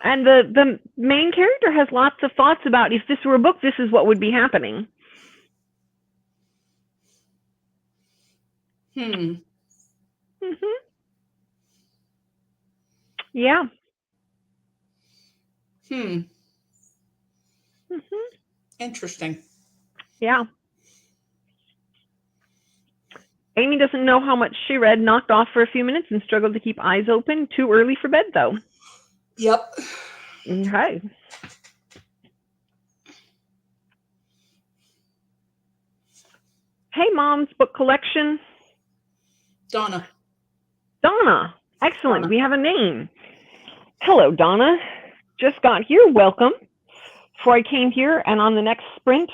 And the main character has lots of thoughts about, if this were a book, this is what would be happening. Yeah. Interesting. Yeah. Amy doesn't know how much she read, knocked off for a few minutes, and struggled to keep eyes open. Too early for bed, though. Yep. Okay. Hey, Mom's book collection. Donna. Donna. Excellent. Donna. We have a name. Hello, Donna. Just got here. Welcome. Before I came here, and on the next sprint,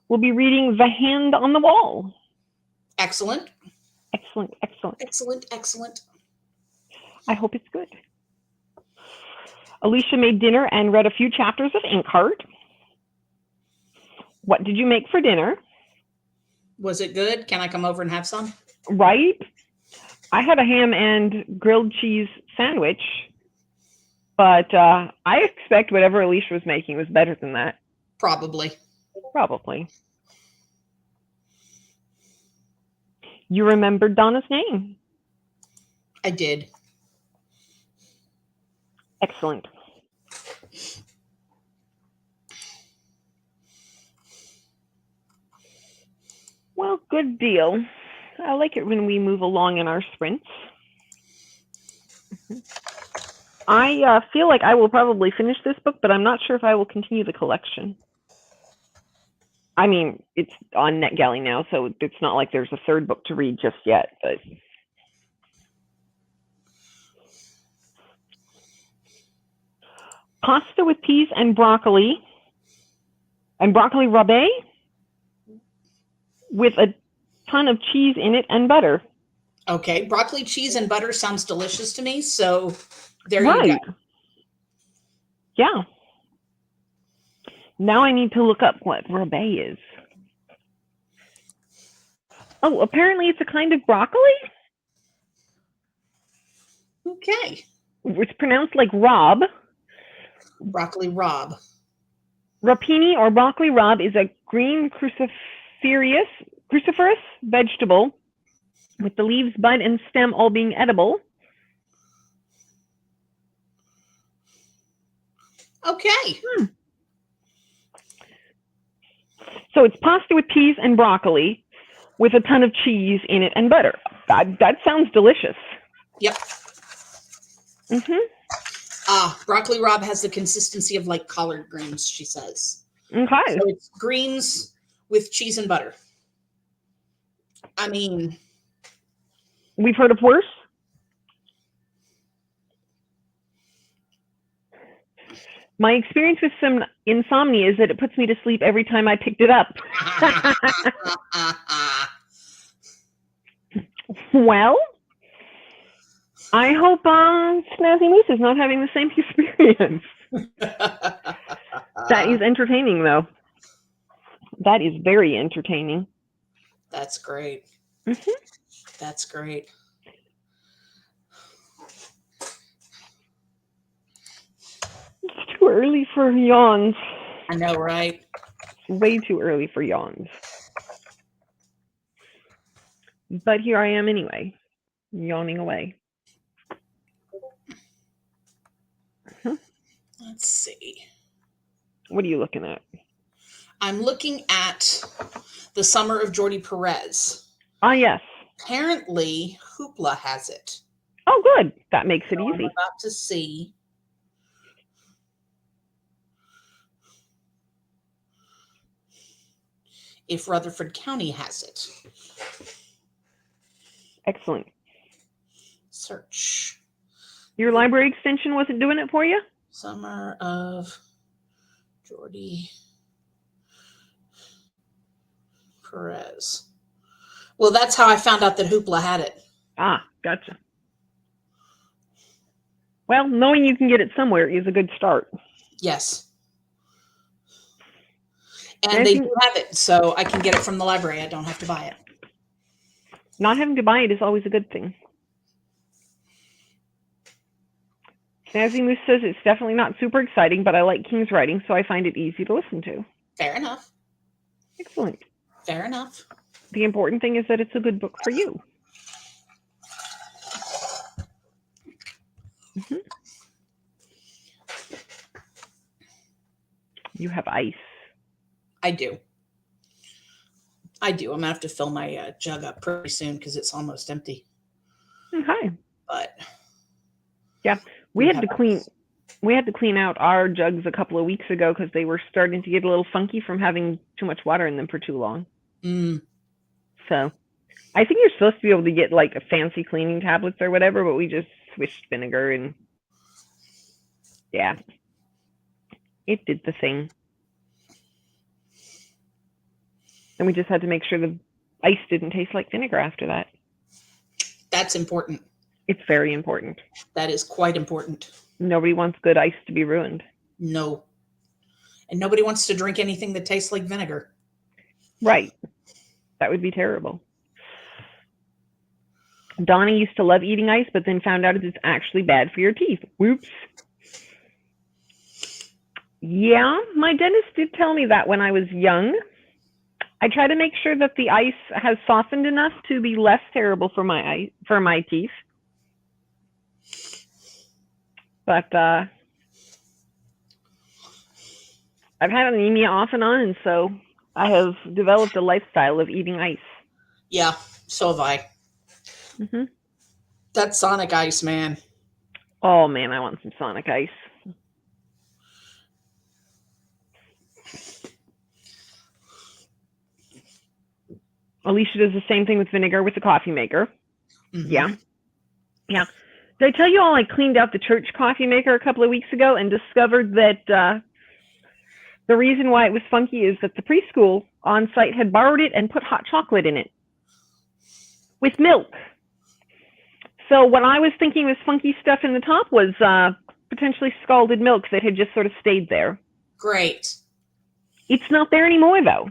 we'll be reading The Hand on the Wall. Excellent. Excellent, excellent. Excellent, excellent. I hope it's good. Alicia made dinner and read a few chapters of Inkheart. What did you make for dinner? Was it good? Can I come over and have some? Right? I had a ham and grilled cheese sandwich, but I expect whatever Alicia was making was better than that. Probably. Probably. You remembered Donna's name? I did. Excellent. Well, good deal. I like it when we move along in our sprints. I feel like I will probably finish this book, but I'm not sure if I will continue the collection. I mean, it's on NetGalley now, so it's not like there's a third book to read just yet. But pasta with peas and broccoli rabe with a ton of cheese in it and butter. Okay. Broccoli, cheese, and butter sounds delicious to me. So there you go. Yeah. Now I need to look up what rabe is. Oh, apparently it's a kind of broccoli? Okay. It's pronounced like Rob. Broccoli Rob. Rapini or broccoli Rob is a green cruciferous vegetable with the leaves, bud, and stem all being edible. Okay. So it's pasta with peas and broccoli with a ton of cheese in it and butter. That sounds delicious. Yep. Broccoli Rob has the consistency of like collard greens, she says. Okay. So it's greens with cheese and butter. I mean, we've heard of worse. My experience with some insomnia is that it puts me to sleep every time I picked it up. Well, I hope Snazzy Moose is not having the same experience. That is entertaining, though. That is very entertaining. That's great. Mm-hmm. That's great. It's too early for yawns. I know, right? It's way too early for yawns. But here I am anyway, yawning away. Let's see. What are you looking at? I'm looking at The Summer of Jordi Perez. Ah, yes. Apparently, Hoopla has it. Oh, good. That makes it So easy. I'm about to see. If Rutherford County has it. Excellent. Search. Your library extension wasn't doing it for you? Summer of Jordi Perez. Well, that's how I found out that Hoopla had it. Ah, gotcha. Well, knowing you can get it somewhere is a good start. Yes. And they do have it, so I can get it from the library. I don't have to buy it. Not having to buy it is always a good thing. Snazzy Moose says it's definitely not super exciting, but I like King's writing, so I find it easy to listen to. Fair enough. Excellent. Fair enough. The important thing is that it's a good book for you. Mm-hmm. You have ice. I do. I'm going to have to fill my jug up pretty soon because it's almost empty. Okay. But yeah, we had to clean out our jugs a couple of weeks ago because they were starting to get a little funky from having too much water in them for too long. So I think you're supposed to be able to get like a fancy cleaning tablets or whatever, but we just swished vinegar and yeah, it did the thing. And we just had to make sure the ice didn't taste like vinegar after that. That's important. It's very important. That is quite important. Nobody wants good ice to be ruined. No. And nobody wants to drink anything that tastes like vinegar. Right. That would be terrible. Donnie used to love eating ice, but then found out it's actually bad for your teeth. Whoops. Yeah, my dentist did tell me that when I was young. I try to make sure that the ice has softened enough to be less terrible for my teeth. But I've had anemia off and on, and so I have developed a lifestyle of eating ice. Yeah, so have I. Mm-hmm. That Sonic ice, man. Oh, man, I want some Sonic ice. Alicia does the same thing with vinegar with the coffee maker. Mm-hmm. Yeah. Did I tell you all I cleaned out the church coffee maker a couple of weeks ago and discovered that the reason why it was funky is that the preschool on site had borrowed it and put hot chocolate in it with milk. So what I was thinking was funky stuff in the top was potentially scalded milk that had just sort of stayed there. Great. It's not there anymore, though.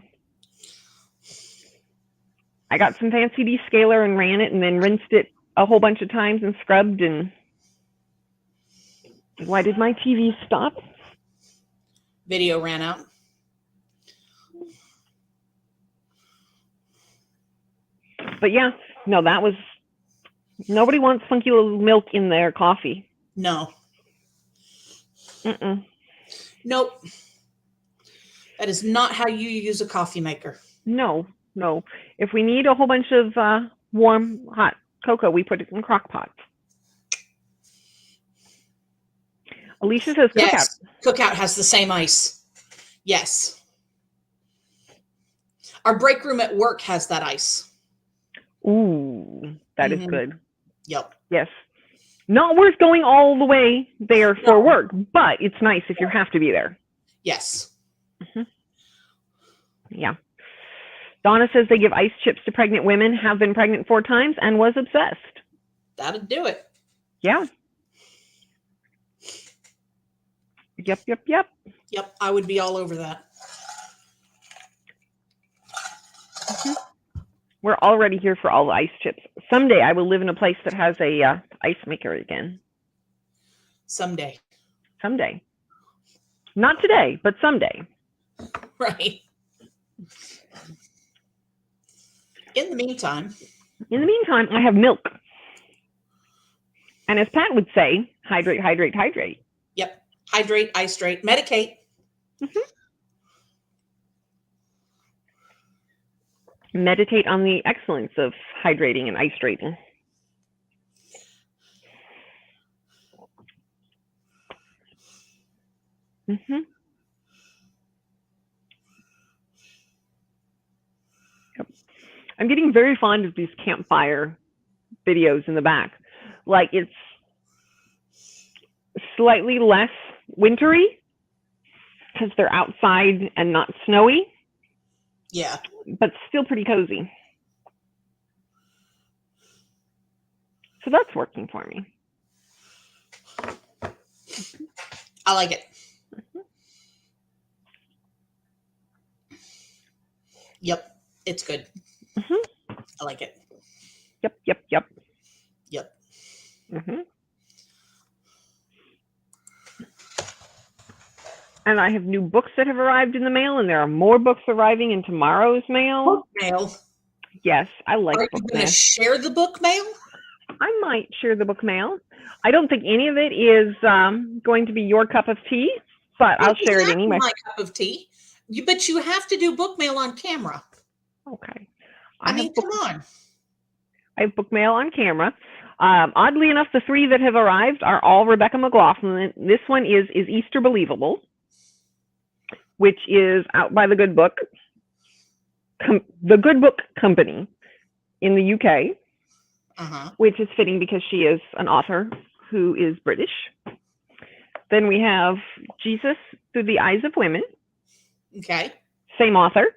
I got some fancy descaler and ran it and then rinsed it a whole bunch of times and scrubbed. And why did my TV stop? Video ran out. But yeah, no, that was, nobody wants funky little milk in their coffee. No. Mm-mm. Nope. That is not how you use a coffee maker. No. If we need a whole bunch of warm, hot cocoa, we put it in crock pots. Alicia says Cookout. Yes, Cookout has the same ice. Yes. Our break room at work has that ice. Ooh, that is good. Yep. Yes. Not worth going all the way there for work, but it's nice if you have to be there. Yes. Yeah. Donna says they give ice chips to pregnant women, have been pregnant 4 times, and was obsessed. That'd do it. Yeah. Yep. Yep, I would be all over that. We're already here for all the ice chips. Someday I will live in a place that has a ice maker again. Someday. Not today, but someday. Right. In the meantime, I have milk. And as Pat would say, hydrate, hydrate, hydrate. Yep. Hydrate, hydrate, medicate. Meditate on the excellence of hydrating and hydrating. Yep. I'm getting very fond of these campfire videos in the back. Like, it's slightly less wintry because they're outside and not snowy. Yeah. But still pretty cozy. So that's working for me. I like it. Yep. It's good. I like it. Yep. Yep. And I have new books that have arrived in the mail, and there are more books arriving in tomorrow's mail. Book mail. Yes, I like book mail. Are you going to share the book mail? I might share the book mail. I don't think any of it is going to be your cup of tea, but I'll share it anyway. My cup of tea. But you have to do book mail on camera. Okay. I mean, come on. I have book mail on camera. Oddly enough, the 3 that have arrived are all Rebecca McLaughlin. This one is Easter Believable, which is out by the Good Book, the Good Book Company in the UK, which is fitting because she is an author who is British. Then we have Jesus Through the Eyes of Women. Okay. Same author.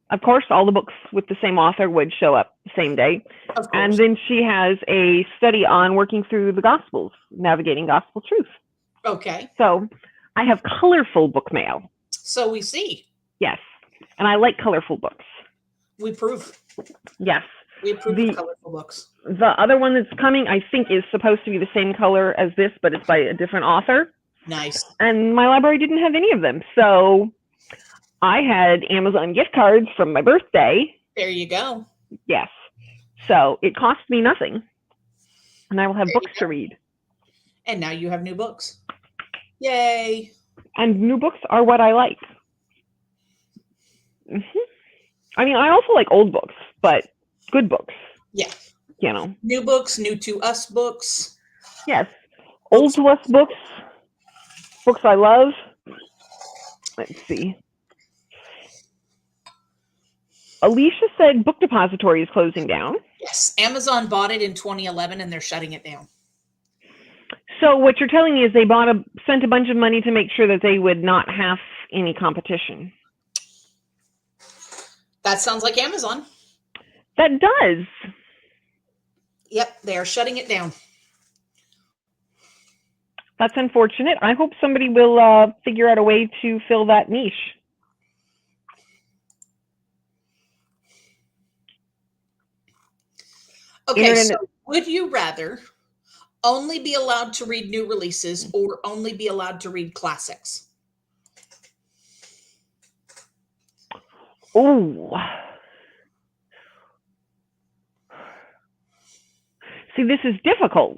Of course, all the books with the same author would show up the same day. And then she has a study on working through the Gospels, navigating gospel truth. Okay. So I have colorful book mail. So we see. Yes. And I like colorful books. We approve. Yes. We approve of colorful books. The other one that's coming, I think, is supposed to be the same color as this, but it's by a different author. Nice. And my library didn't have any of them. So I had Amazon gift cards from my birthday. There you go. Yes. So it cost me nothing. And I will have books to read. And now you have new books. Yay. And new books are what I like. I mean, I also like old books, but good books. Yeah. You know. New books, new to us books. Yes. Old to us books. Books I love. Let's see. Alicia said Book Depository is closing down. Yes. Amazon bought it in 2011 and they're shutting it down. So what you're telling me is they sent a bunch of money to make sure that they would not have any competition. That sounds like Amazon. That does. Yep, they are shutting it down. That's unfortunate. I hope somebody will figure out a way to fill that niche. Okay, so would you rather only be allowed to read new releases or only be allowed to read classics? Oh. See, this is difficult.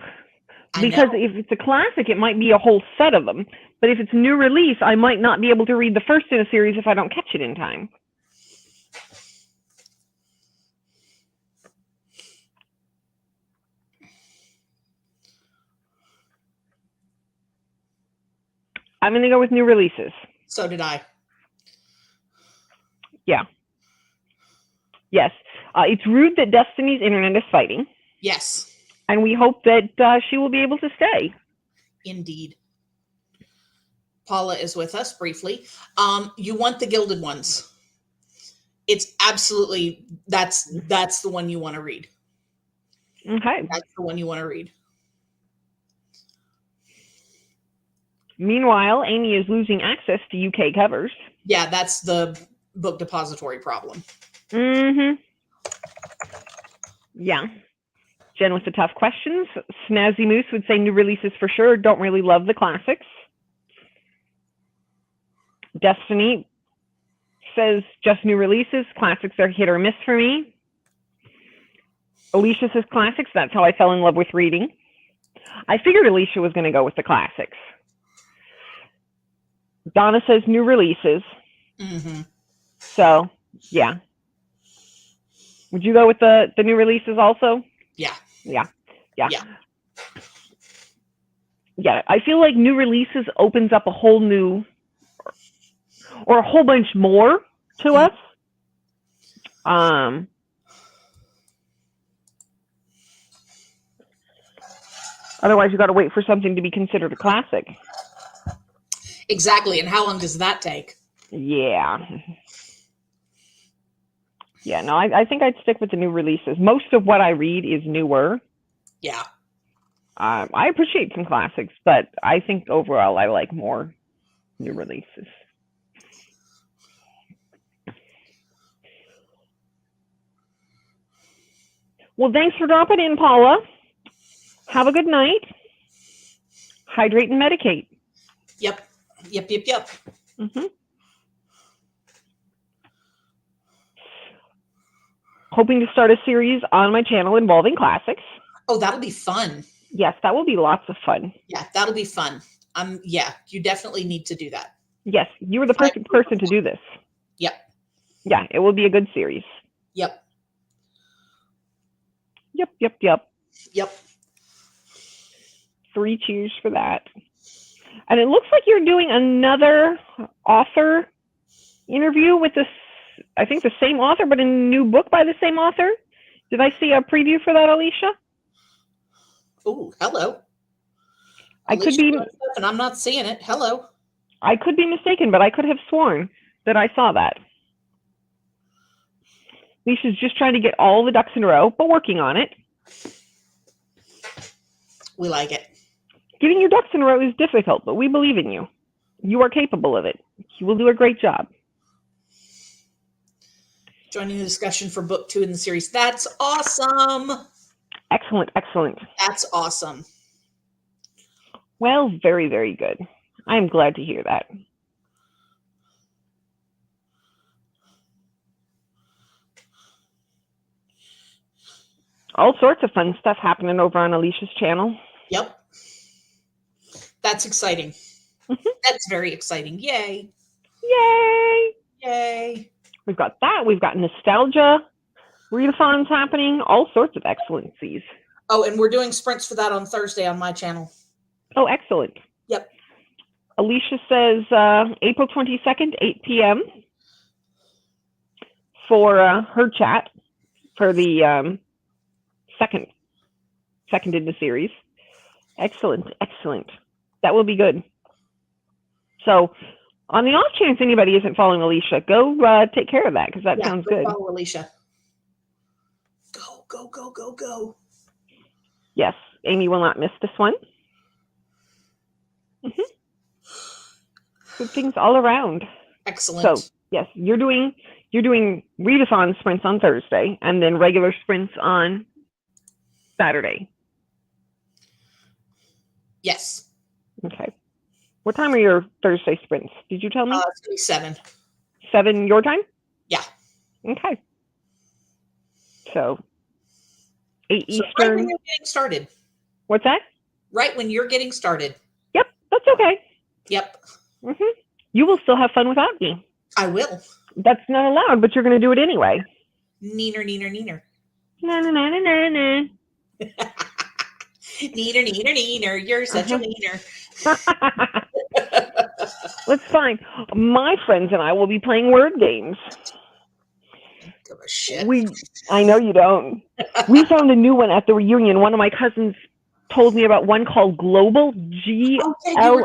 Because if it's a classic, it might be a whole set of them. But if it's a new release, I might not be able to read the first in a series if I don't catch it in time. I'm going to go with new releases. So did I. Yeah. Yes. It's rude that Destiny's internet is fighting. Yes. And we hope that she will be able to stay. Indeed. Paula is with us briefly. You want the gilded ones. It's absolutely, that's the one you want to read. Okay. That's the one you want to read. Meanwhile, Amy is losing access to UK covers. Yeah, that's the book depository problem. Mm-hmm. Yeah. Jen with the tough questions. Snazzy Moose would say new releases for sure. Don't really love the classics. Destiny says just new releases. Classics are hit or miss for me. Alicia says classics. That's how I fell in love with reading. I figured Alicia was going to go with the classics. Donna says new releases. Mm-hmm. So, yeah. Would you go with the new releases also? Yeah. Yeah. I feel like new releases opens up a whole new, or a whole bunch more to us. Otherwise, you got to wait for something to be considered a classic. Exactly. And how long does that take? Yeah. Yeah, no, I think I'd stick with the new releases. Most of what I read is newer. Yeah. I appreciate some classics, but I think overall I like more new releases. Well, thanks for dropping in, Paula. Have a good night. Hydrate and medicate. Yep. Mm-hmm. Hoping to start a series on my channel involving classics. Oh, that'll be fun. Yes, that will be lots of fun. Yeah, that'll be fun. Yeah, you definitely need to do that. Yes, you were the perfect person to do this. Yep. Yeah, it will be a good series. Yep. Yep. 3 cheers for that. And it looks like you're doing another author interview with this, I think the same author, but a new book by the same author. Did I see a preview for that, Alicia? Oh, hello. I could be, and I'm not seeing it. Hello. I could be mistaken, but I could have sworn that I saw that. Alicia's just trying to get all the ducks in a row, but working on it. We like it. Getting your ducks in a row is difficult, but we believe in you. You are capable of it. You will do a great job. Joining the discussion for book 2 in the series. That's awesome. Excellent. That's awesome. Well, very, very good. I'm glad to hear that. All sorts of fun stuff happening over on Alicia's channel. Yep. That's exciting. That's very exciting. Yay. We've got that. We've got nostalgia, readathons happening, all sorts of excellencies. Oh, and we're doing sprints for that on Thursday on my channel. Oh, excellent. Yep. Alicia says April 22nd, 8 p.m. for her chat for the second in the series. Excellent. That will be good. So on the off chance anybody isn't following Alicia, go take care of that, because that sounds good. Follow Alicia. Go. Yes, Amy will not miss this one. Good things all around. Excellent. So yes, you're doing readathon sprints on Thursday and then regular sprints on Saturday. Yes. Okay. What time are your Thursday sprints? Did you tell me? It's going to be 7. 7 your time? Yeah. Okay. So 8 So Eastern. right when you're getting started. What's that? Right when you're getting started. Yep, that's okay. Yep. You will still have fun without me. I will. That's not allowed, but you're going to do it anyway. Neener. Na. Neener. You're such a wiener. That's fine. My friends and I will be playing word games. Give a shit. I know you don't. We found a new one at the reunion. One of my cousins told me about one called Global, GLOBLE. How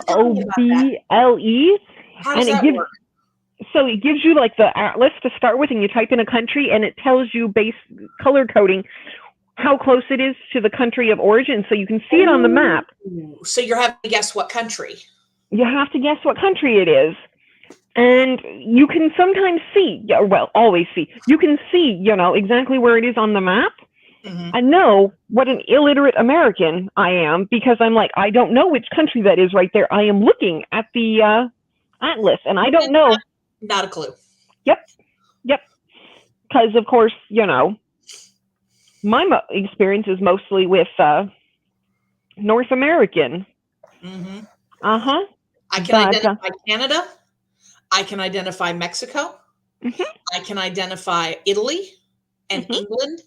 does that work? So it gives you like the atlas to start with, and you type in a country, and it tells you base color coding how close it is to the country of origin, so you can see it on the map. So you're having to guess what country. You have to guess what country it is. And you can sometimes see, well, always see, you can see, exactly where it is on the map. Mm-hmm. I know what an illiterate American I am, because I'm like, I don't know which country that is right there. I am looking at the atlas, and I don't know. Not a clue. Yep. Because, of course, my experience is mostly with North American. Mm-hmm. Uh-huh. I can identify Canada. I can identify Mexico. Mm-hmm. I can identify Italy and Mm-hmm. England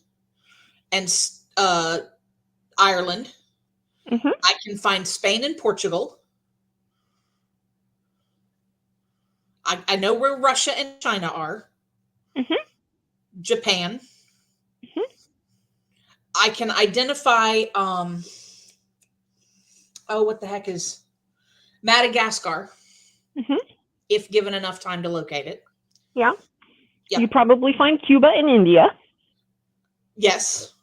and Ireland. Mm-hmm. I can find Spain and Portugal. I know where Russia and China are. Mm-hmm. Japan. Mm-hmm. I can identify, what the heck is Madagascar, Mm-hmm. if given enough time to locate it. Yeah. Yep. You probably find Cuba and India. Yes.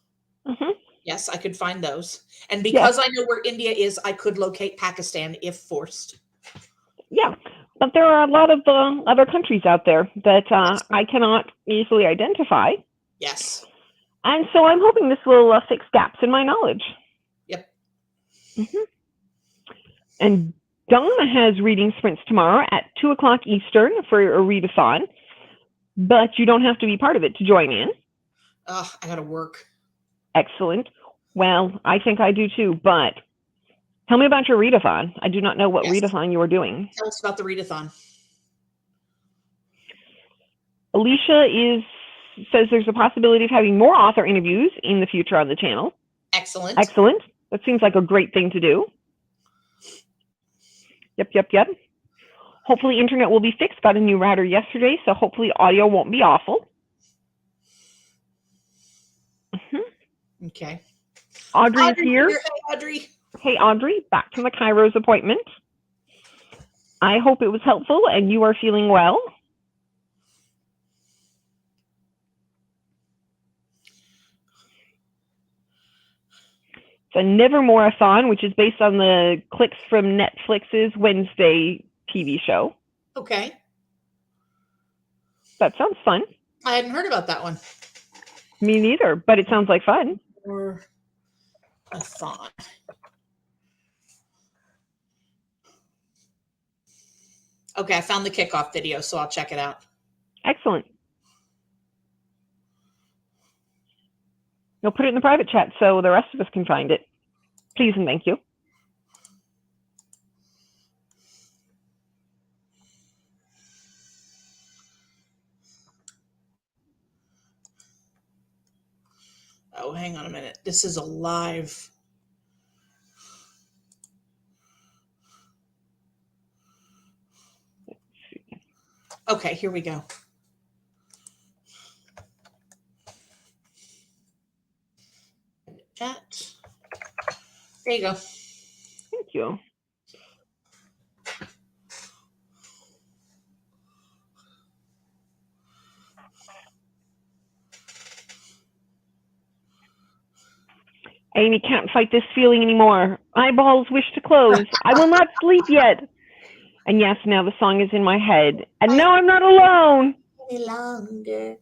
Mm-hmm. Yes, I could find those. And because I know where India is, I could locate Pakistan if forced. Yeah. But there are a lot of other countries out there that I cannot easily identify. Yes. And so I'm hoping this will fix gaps in my knowledge. Yep. Mm-hmm. And Donna has reading sprints tomorrow at 2:00 Eastern for a readathon, but you don't have to be part of it to join in. I got to work. Excellent. Well, I think I do too, but tell me about your readathon. I do not know what readathon you are doing. Tell us about the readathon. Alicia says there's a possibility of having more author interviews in the future on the channel. Excellent. Excellent. That seems like a great thing to do. Yep. Hopefully internet will be fixed. Got a new router yesterday, so hopefully audio won't be awful. Mm-hmm. Okay. Audrey's here. Hey, Audrey. Hey, Audrey. Back from the Kairos appointment. I hope it was helpful and you are feeling well. It's a Nevermore-a-thon, which is based on the clips from Netflix's Wednesday TV show. Okay. That sounds fun. I hadn't heard about that one. Me neither, but it sounds like fun. Or a thon. Okay, I found the kickoff video, so I'll check it out. Excellent. You'll put it in the private chat so the rest of us can find it. Please and thank you. Oh, hang on a minute. This is a live. Okay, here we go. Chat. There you go. Thank you. Amy can't fight this feeling anymore. Eyeballs wish to close. I will not sleep yet. And yes, now the song is in my head. And no, I'm not alone. Any longer.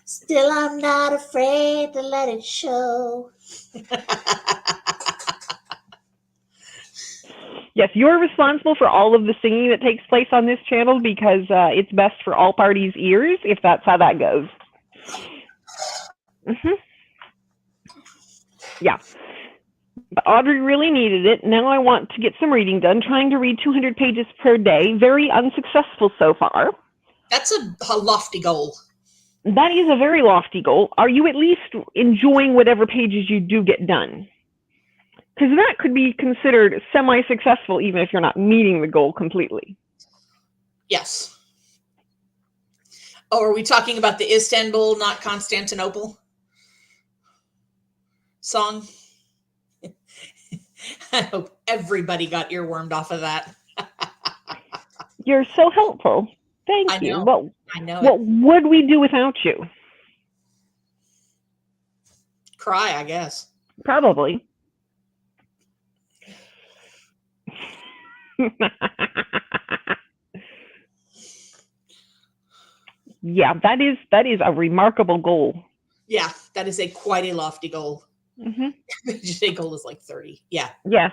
Still, I'm not afraid to let it show. Yes, you're responsible for all of the singing that takes place on this channel because it's best for all parties' ears if that's how that goes. Mm-hmm. Yeah. But Audrey really needed it. Now I want to get some reading done, trying to read 200 pages per day. Very unsuccessful so far. That's a lofty goal. That is a very lofty goal. Are you at least enjoying whatever pages you do get done? Because that could be considered semi-successful even if you're not meeting the goal completely. Yes. Oh, are we talking about the Istanbul, not Constantinople song? I hope everybody got earwormed off of that. You're so helpful. Thank you. Know. I know. What would we do without you? Cry, I guess. Probably. Yeah, that is a remarkable goal. Yeah, that is quite a lofty goal. Mm-hmm. Your goal is like 30. Yeah. Yes.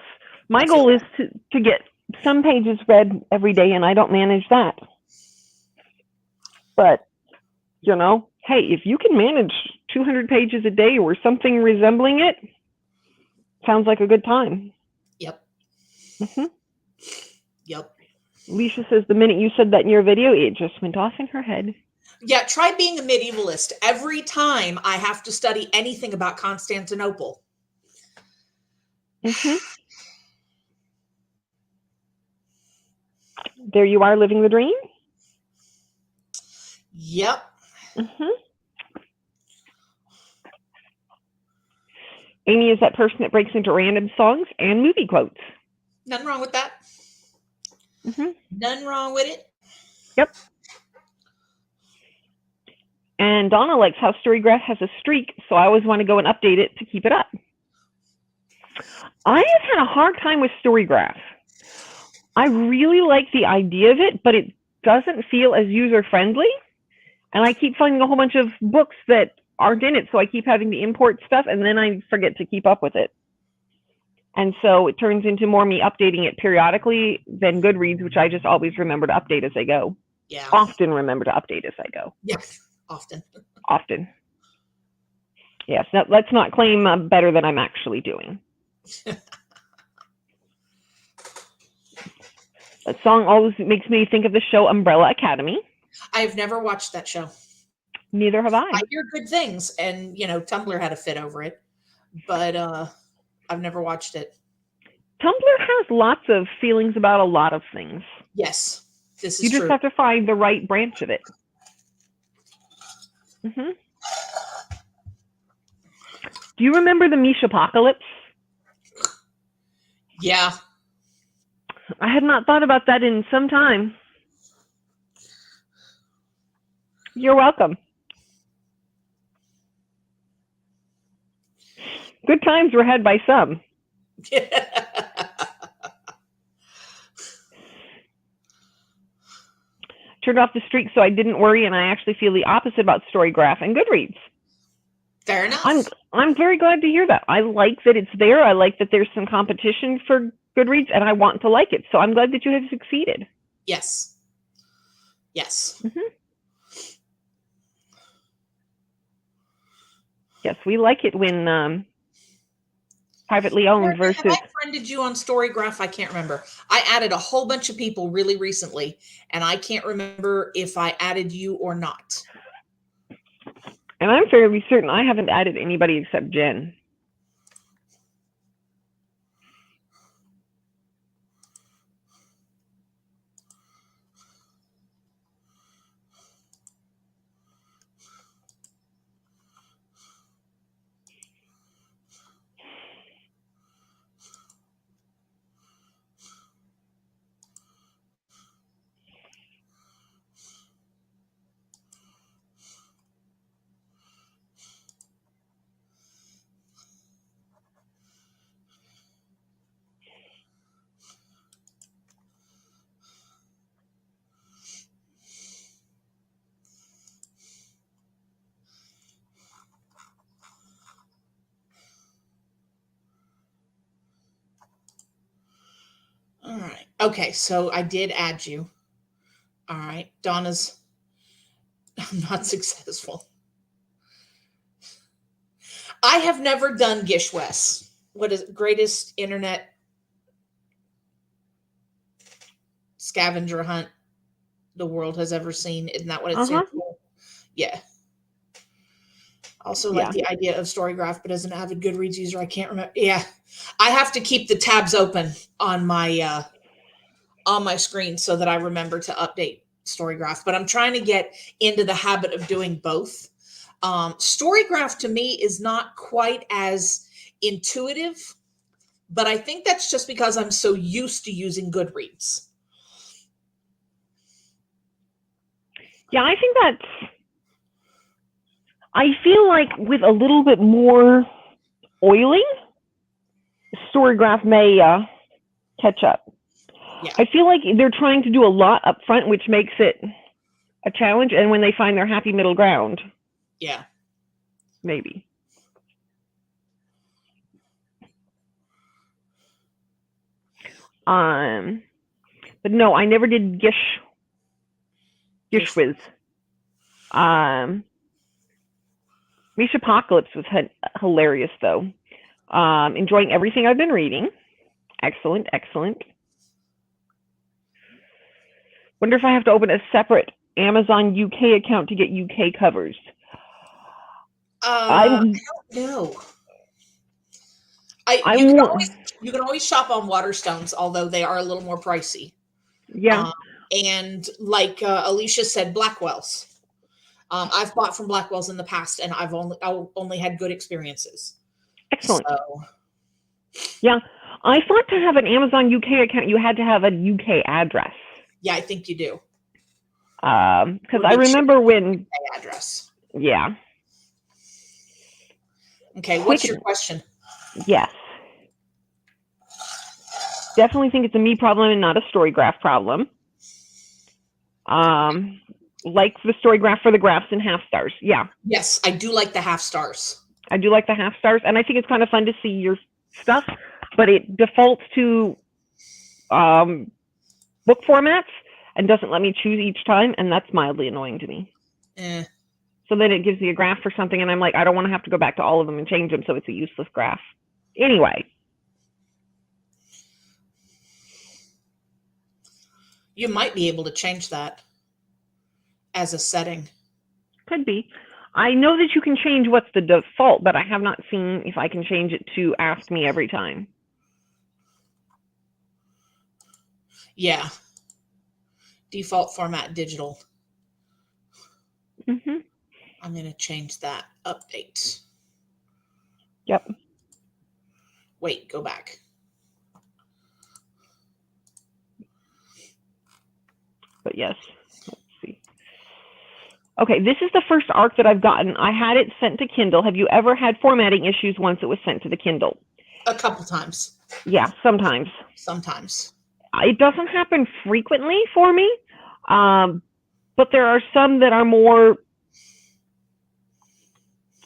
My goal is to get some pages read every day, and I don't manage that. But, you know, hey, if you can manage 200 pages a day or something resembling it, sounds like a good time. Yep. Mm-hmm. Yep. Alicia says the minute you said that in your video, it just went off in her head. Yeah, try being a medievalist. Every time I have to study anything about Constantinople. Mm-hmm. There you are, living the dream. Yep. Mm-hmm. Amy is that person that breaks into random songs and movie quotes. Nothing wrong with that. Mm-hmm. Nothing wrong with it. Yep. And Donna likes how Storygraph has a streak, so I always want to go and update it to keep it up. I have had a hard time with Storygraph. I really like the idea of it, but it doesn't feel as user-friendly. And I keep finding a whole bunch of books that aren't in it, so I keep having to import stuff, and then I forget to keep up with it. And so it turns into more me updating it periodically than Goodreads, which I just always remember to update as I go. Yeah. Often remember to update as I go. Yes, often. Often. Yes, now, let's not claim better than I'm actually doing. That song always makes me think of the show Umbrella Academy. I've never watched that show. Neither have I. I hear good things, and Tumblr had a fit over it, but I've never watched it. Tumblr has lots of feelings about a lot of things. Yes, this is true. You just have to find the right branch of it. Mm-hmm. Do you remember the Mishapocalypse? Yeah. I had not thought about that in some time. You're welcome. Good times were had by some. Turned off the streak so I didn't worry, and I actually feel the opposite about Storygraph and Goodreads. Fair enough. I'm very glad to hear that. I like that it's there. I like that there's some competition for Goodreads, and I want to like it. So I'm glad that you have succeeded. Yes. Yes. Mm-hmm. Yes, we like it when privately owned versus. Have I friended you on Storygraph? I can't remember. I added a whole bunch of people really recently, and I can't remember if I added you or not. And I'm fairly certain I haven't added anybody except Jen. All right. Okay, so I did add you. All right. Donna's not successful. I have never done Gishwes. What is greatest internet scavenger hunt the world has ever seen? Isn't that what it stands for? Yeah. Also Yeah. like the idea of Storygraph, but as an avid Goodreads user, I can't remember. Yeah, I have to keep the tabs open on my screen so that I remember to update Storygraph. But I'm trying to get into the habit of doing both. Storygraph to me is not quite as intuitive, but I think that's just because I'm so used to using Goodreads. Yeah, I think I feel like with a little bit more oiling, Storygraph may catch up. Yeah. I feel like they're trying to do a lot up front, which makes it a challenge. And when they find their happy middle ground, Yeah. maybe. But no, I never did Gish Whiz. Mish Apocalypse was hilarious, though. Enjoying everything I've been reading. Excellent, excellent. Wonder if I have to open a separate Amazon UK account to get UK covers. I don't know. You can always shop on Waterstones, although they are a little more pricey. Yeah. And like Alicia said, Blackwell's. I've bought from Blackwell's in the past, and I've only had good experiences. Excellent. So. Yeah, I thought to have an Amazon UK account, you had to have a UK address. Yeah, I think you do. Because I remember when UK address. Yeah. Okay, what's your question? Yes. Definitely think it's a me problem and not a Storygraph problem. Like the Storygraph for the graphs and half stars. Yeah. Yes, I do like the half stars. I do like the half stars, and I think it's kind of fun to see your stuff, but it defaults to book formats and doesn't let me choose each time, and that's mildly annoying to me. So then it gives me a graph for something, and I'm like, I don't want to have to go back to all of them and change them, so it's a useless graph. Anyway. You might be able to change that as a setting. Could be. I know that you can change what's the default, but I have not seen if I can change it to ask me every time. Yeah. Default format digital. Mm-hmm. I'm going to change that. Update. Yep. Wait, go back. But yes, let's see. Okay, this is the first ARC that I've gotten. I had it sent to Kindle. Have you ever had formatting issues once it was sent to the Kindle? A couple times. Yeah, sometimes. Sometimes. It doesn't happen frequently for me, but there are some that are more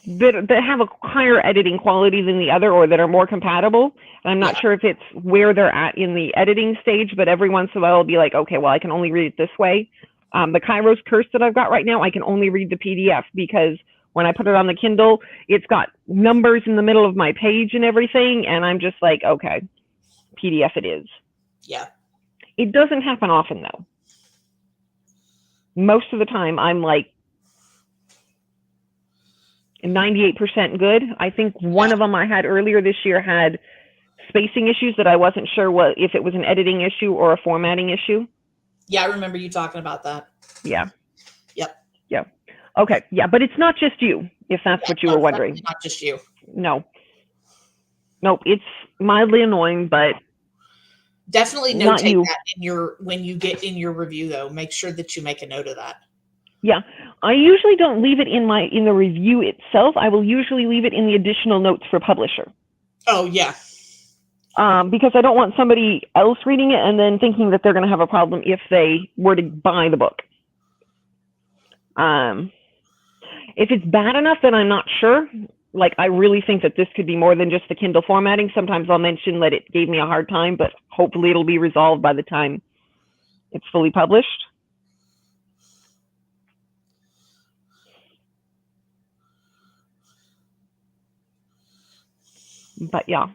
that have a higher editing quality than the other, or that are more compatible. And I'm not sure if it's where they're at in the editing stage, but every once in a while I'll be like, okay, well, I can only read it this way. The Kairos Curse that I've got right now, I can only read the PDF, because when I put it on the Kindle, it's got numbers in the middle of my page and everything, and I'm just like, okay, PDF it is. Yeah. It doesn't happen often, though. Most of the time, I'm like 98% good. I think one of them I had earlier this year had spacing issues that I wasn't sure if it was an editing issue or a formatting issue. Yeah, I remember you talking about that. Yeah. Yep. Yeah. Okay. Yeah, but it's not just you, if that's what you were wondering. Not just you. No. Nope. It's mildly annoying, but definitely notate that when you get in your review, though. Make sure that you make a note of that. Yeah, I usually don't leave it in the review itself. I will usually leave it in the additional notes for publisher. Oh, yeah. Because I don't want somebody else reading it and then thinking that they're going to have a problem if they were to buy the book. If it's bad enough, then I'm not sure. Like, I really think that this could be more than just the Kindle formatting. Sometimes I'll mention that it gave me a hard time, but hopefully it'll be resolved by the time it's fully published. But yeah.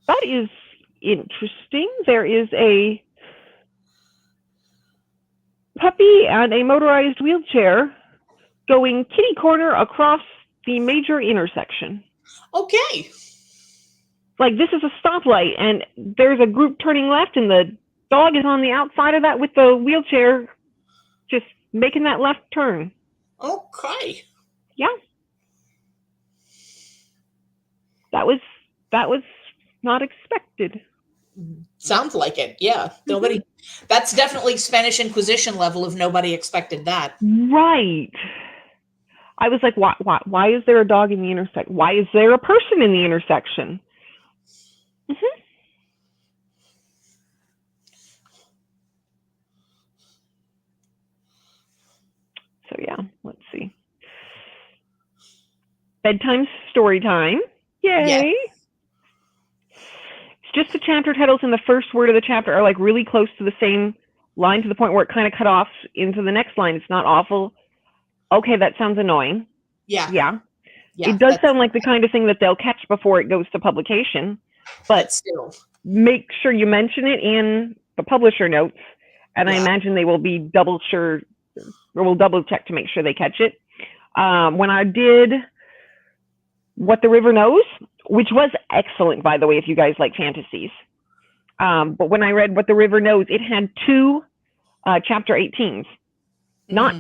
That is interesting. There is a puppy and a motorized wheelchair going kitty corner across the major intersection. Okay. Like, this is a stoplight, and there's a group turning left, and the dog is on the outside of that with the wheelchair just making that left turn. Okay. Yeah. That was not expected. Sounds like it. Yeah. Nobody. That's definitely Spanish Inquisition level if nobody expected that. Right. I was like, why is there a dog in the intersection? Why is there a person in the intersection? So yeah, let's see. Bedtime story time. Yay. Yeah. It's just the chapter titles and the first word of the chapter are like really close to the same line, to the point where it kind of cut off into the next line. It's not awful. Okay, that sounds annoying. Yeah. Yeah. Yeah. It does sound like the kind of thing that they'll catch before it goes to publication, but still, make sure you mention it in the publisher notes, and I Yeah. imagine they will be double check to make sure they catch it. When I did What the River Knows, which was excellent, by the way, if you guys like fantasies. But when I read What the River Knows, it had two chapter 18s, not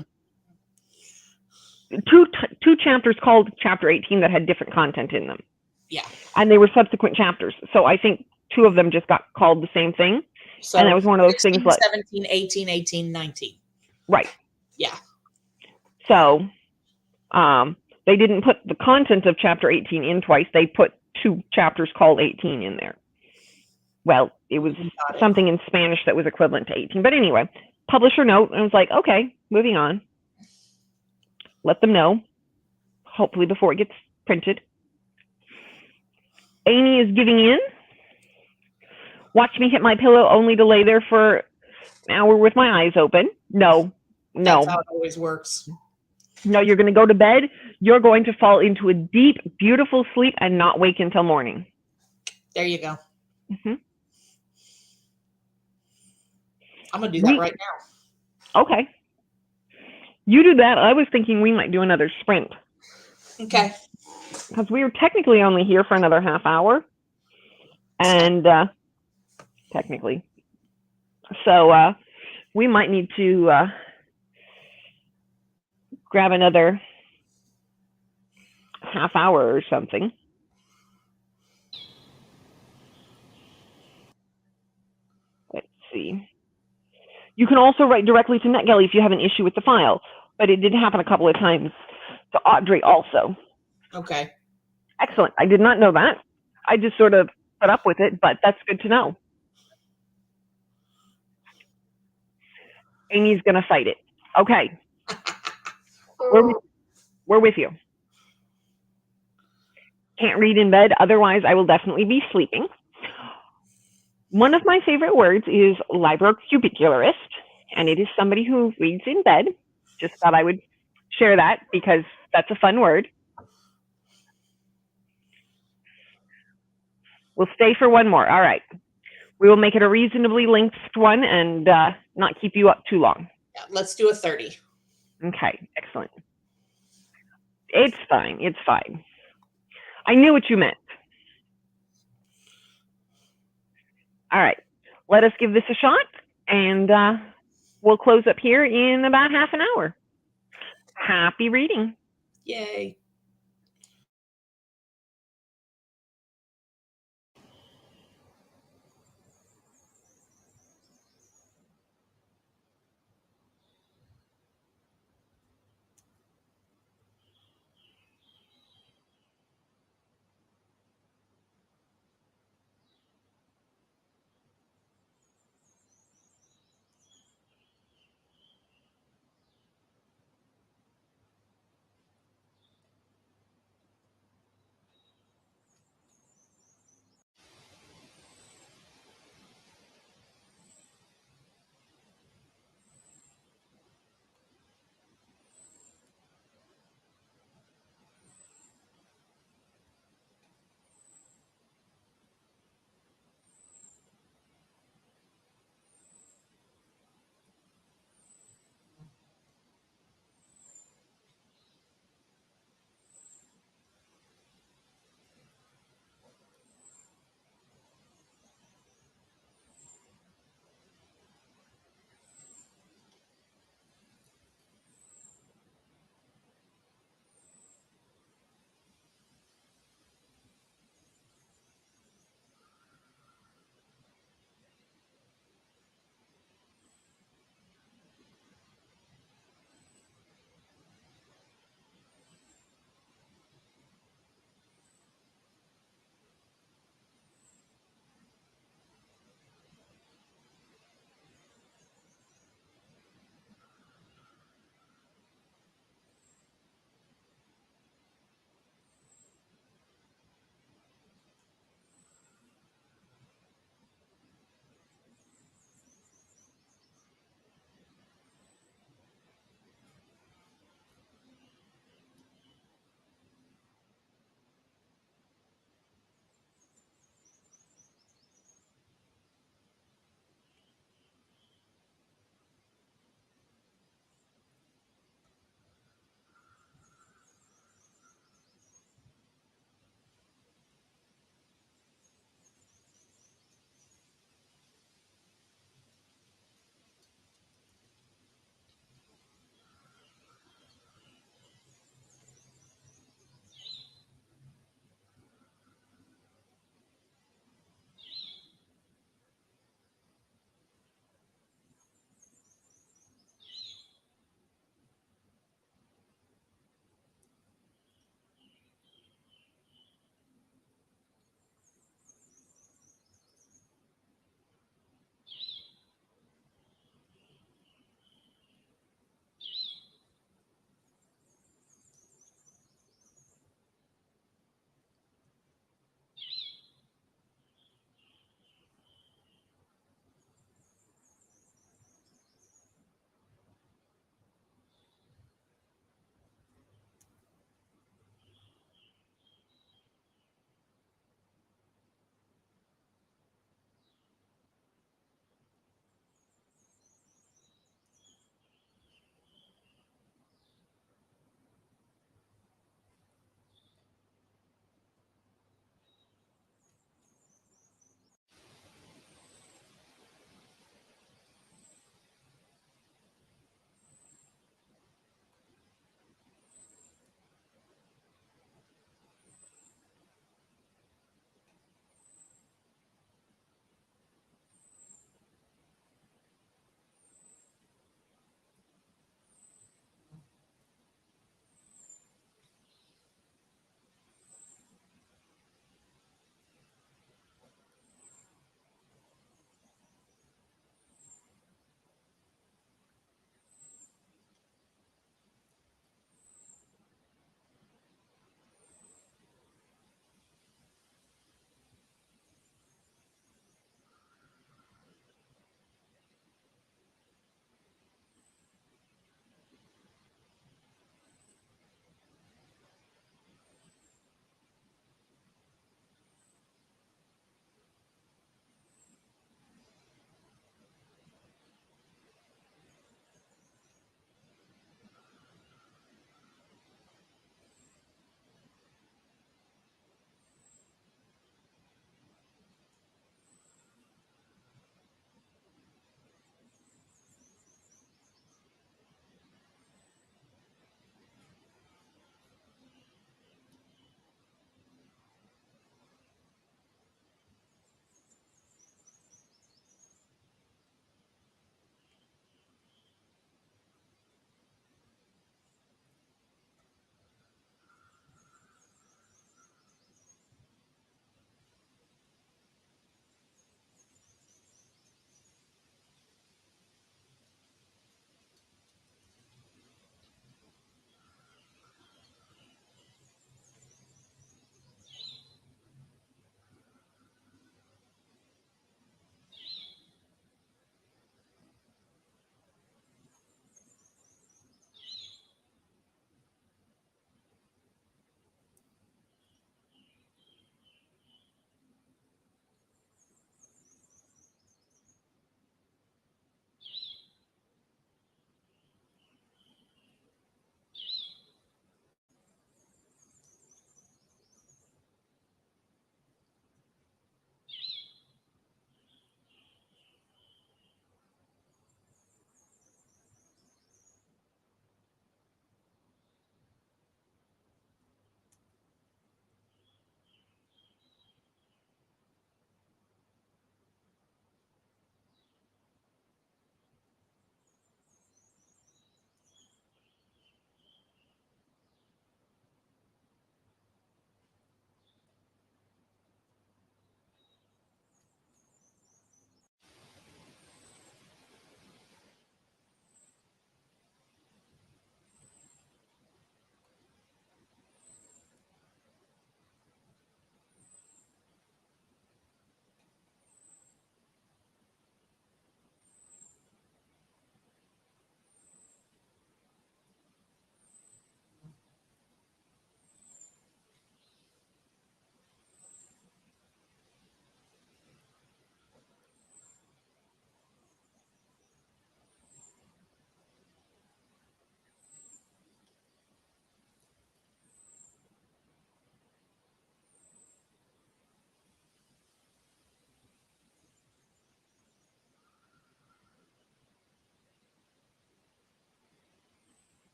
two chapters called chapter 18 that had different content in them. Yeah. And they were subsequent chapters. So I think two of them just got called the same thing. So, and that was one of those 16, things like 17, 18, 18, 19. Right. Yeah. So they didn't put the content of chapter 18 in twice. They put two chapters called 18 in there. Well, it was something in Spanish that was equivalent to 18. But anyway, publisher note, and I was like, okay, moving on. Let them know, hopefully before it gets printed. Amy is giving in. Watch me hit my pillow only to lay there for an hour with my eyes open. No. That's how it always works. No, you're going to go to bed. You're going to fall into a deep, beautiful sleep and not wake until morning. There you go. Mm-hmm. I'm going to do that right now. Okay. You do that. I was thinking we might do another sprint. Okay. Because we were technically only here for another half hour. And technically. So we might need to grab another half hour or something. Let's see. You can also write directly to NetGalley if you have an issue with the file, but it did happen a couple of times to Audrey also. Okay. Excellent. I did not know that. I just sort of put up with it, but that's good to know. Amy's going to fight it. Okay. We're with you. Can't read in bed, otherwise I will definitely be sleeping. One of my favorite words is librocubicularist, and it is somebody who reads in bed. Just thought I would share that because that's a fun word. We'll stay for one more. All right. We will make it a reasonably length one and not keep you up too long. Yeah, let's do a 30. Okay, excellent. It's fine. It's fine. I knew what you meant. All right. Let us give this a shot, and we'll close up here in about half an hour. Happy reading. Yay.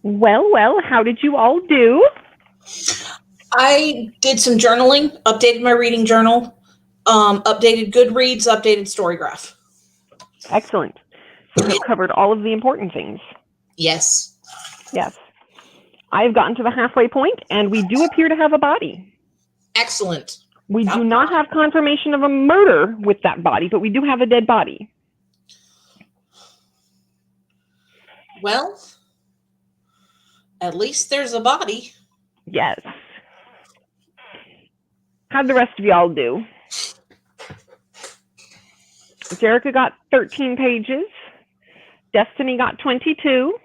Well, how did you all do? I did some journaling, updated my reading journal, updated Goodreads, updated Storygraph. Excellent. So you have covered all of the important things. Yes. Yes. I've gotten to the halfway point, and we do appear to have a body. Excellent. We do not have confirmation of a murder with that body, but we do have a dead body. Well, at least there's a body. Yes. How'd the rest of y'all do? Jerica got 13 pages. Destiny got 22.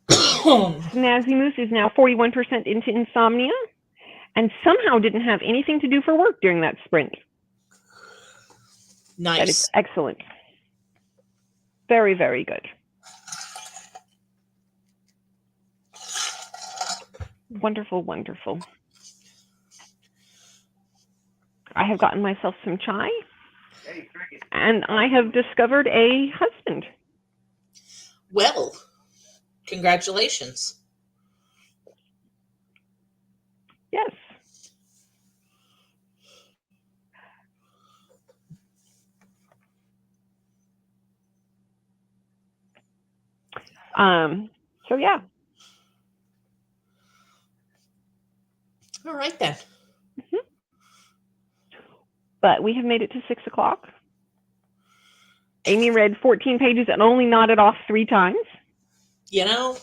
Snazzy Moose is now 41% into insomnia and somehow didn't have anything to do for work during that sprint. Nice. That is excellent. Very, very good. Wonderful, wonderful. I have gotten myself some chai, and I have discovered a husband. Well, congratulations. Yes. So yeah. All right then. Mm-hmm. But we have made it to 6 o'clock. Amy read 14 pages and only nodded off 3 times. You know,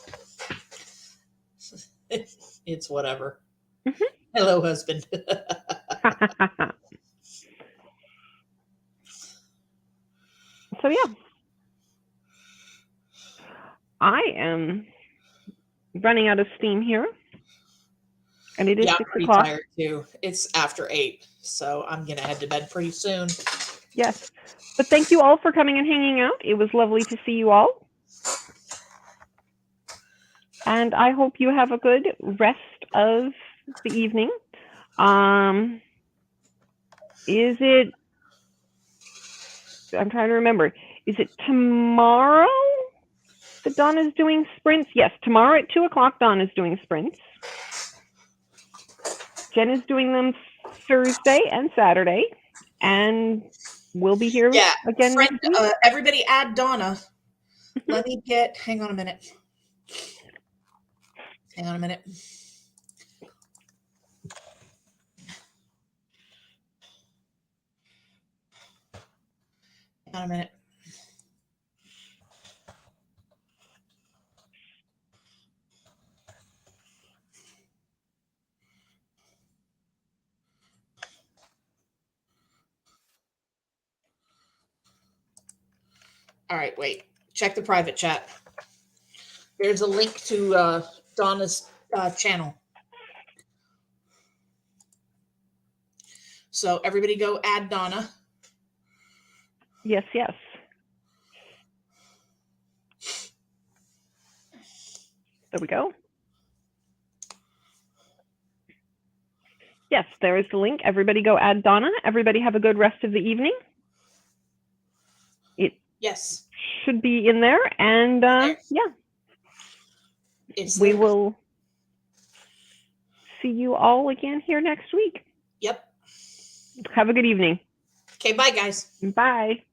it's whatever. Mm-hmm. Hello, husband. So yeah. I am running out of steam here. And it is 6 pretty o'clock. Tired too. It's after 8, so I'm gonna head to bed pretty soon. Yes. But thank you all for coming and hanging out. It was lovely to see you all. And I hope you have a good rest of the evening. Is it, I'm trying to remember, is it tomorrow that Dawn is doing sprints? Yes, tomorrow at 2 o'clock, Dawn is doing sprints. Jen is doing them Thursday and Saturday. And we'll be here again next week. Everybody add Donna. Let me get, hang on a minute. Hang on a minute. Hang on a minute. All right, wait. Check the private chat. There's a link to Donna's channel. So everybody go add Donna. Yes, yes. There we go. Yes, there is the link. Everybody go add Donna. Everybody have a good rest of the evening. It should be in there. And yeah, we will see you all again here next week. Yep. Have a good evening. Okay, bye, guys. Bye.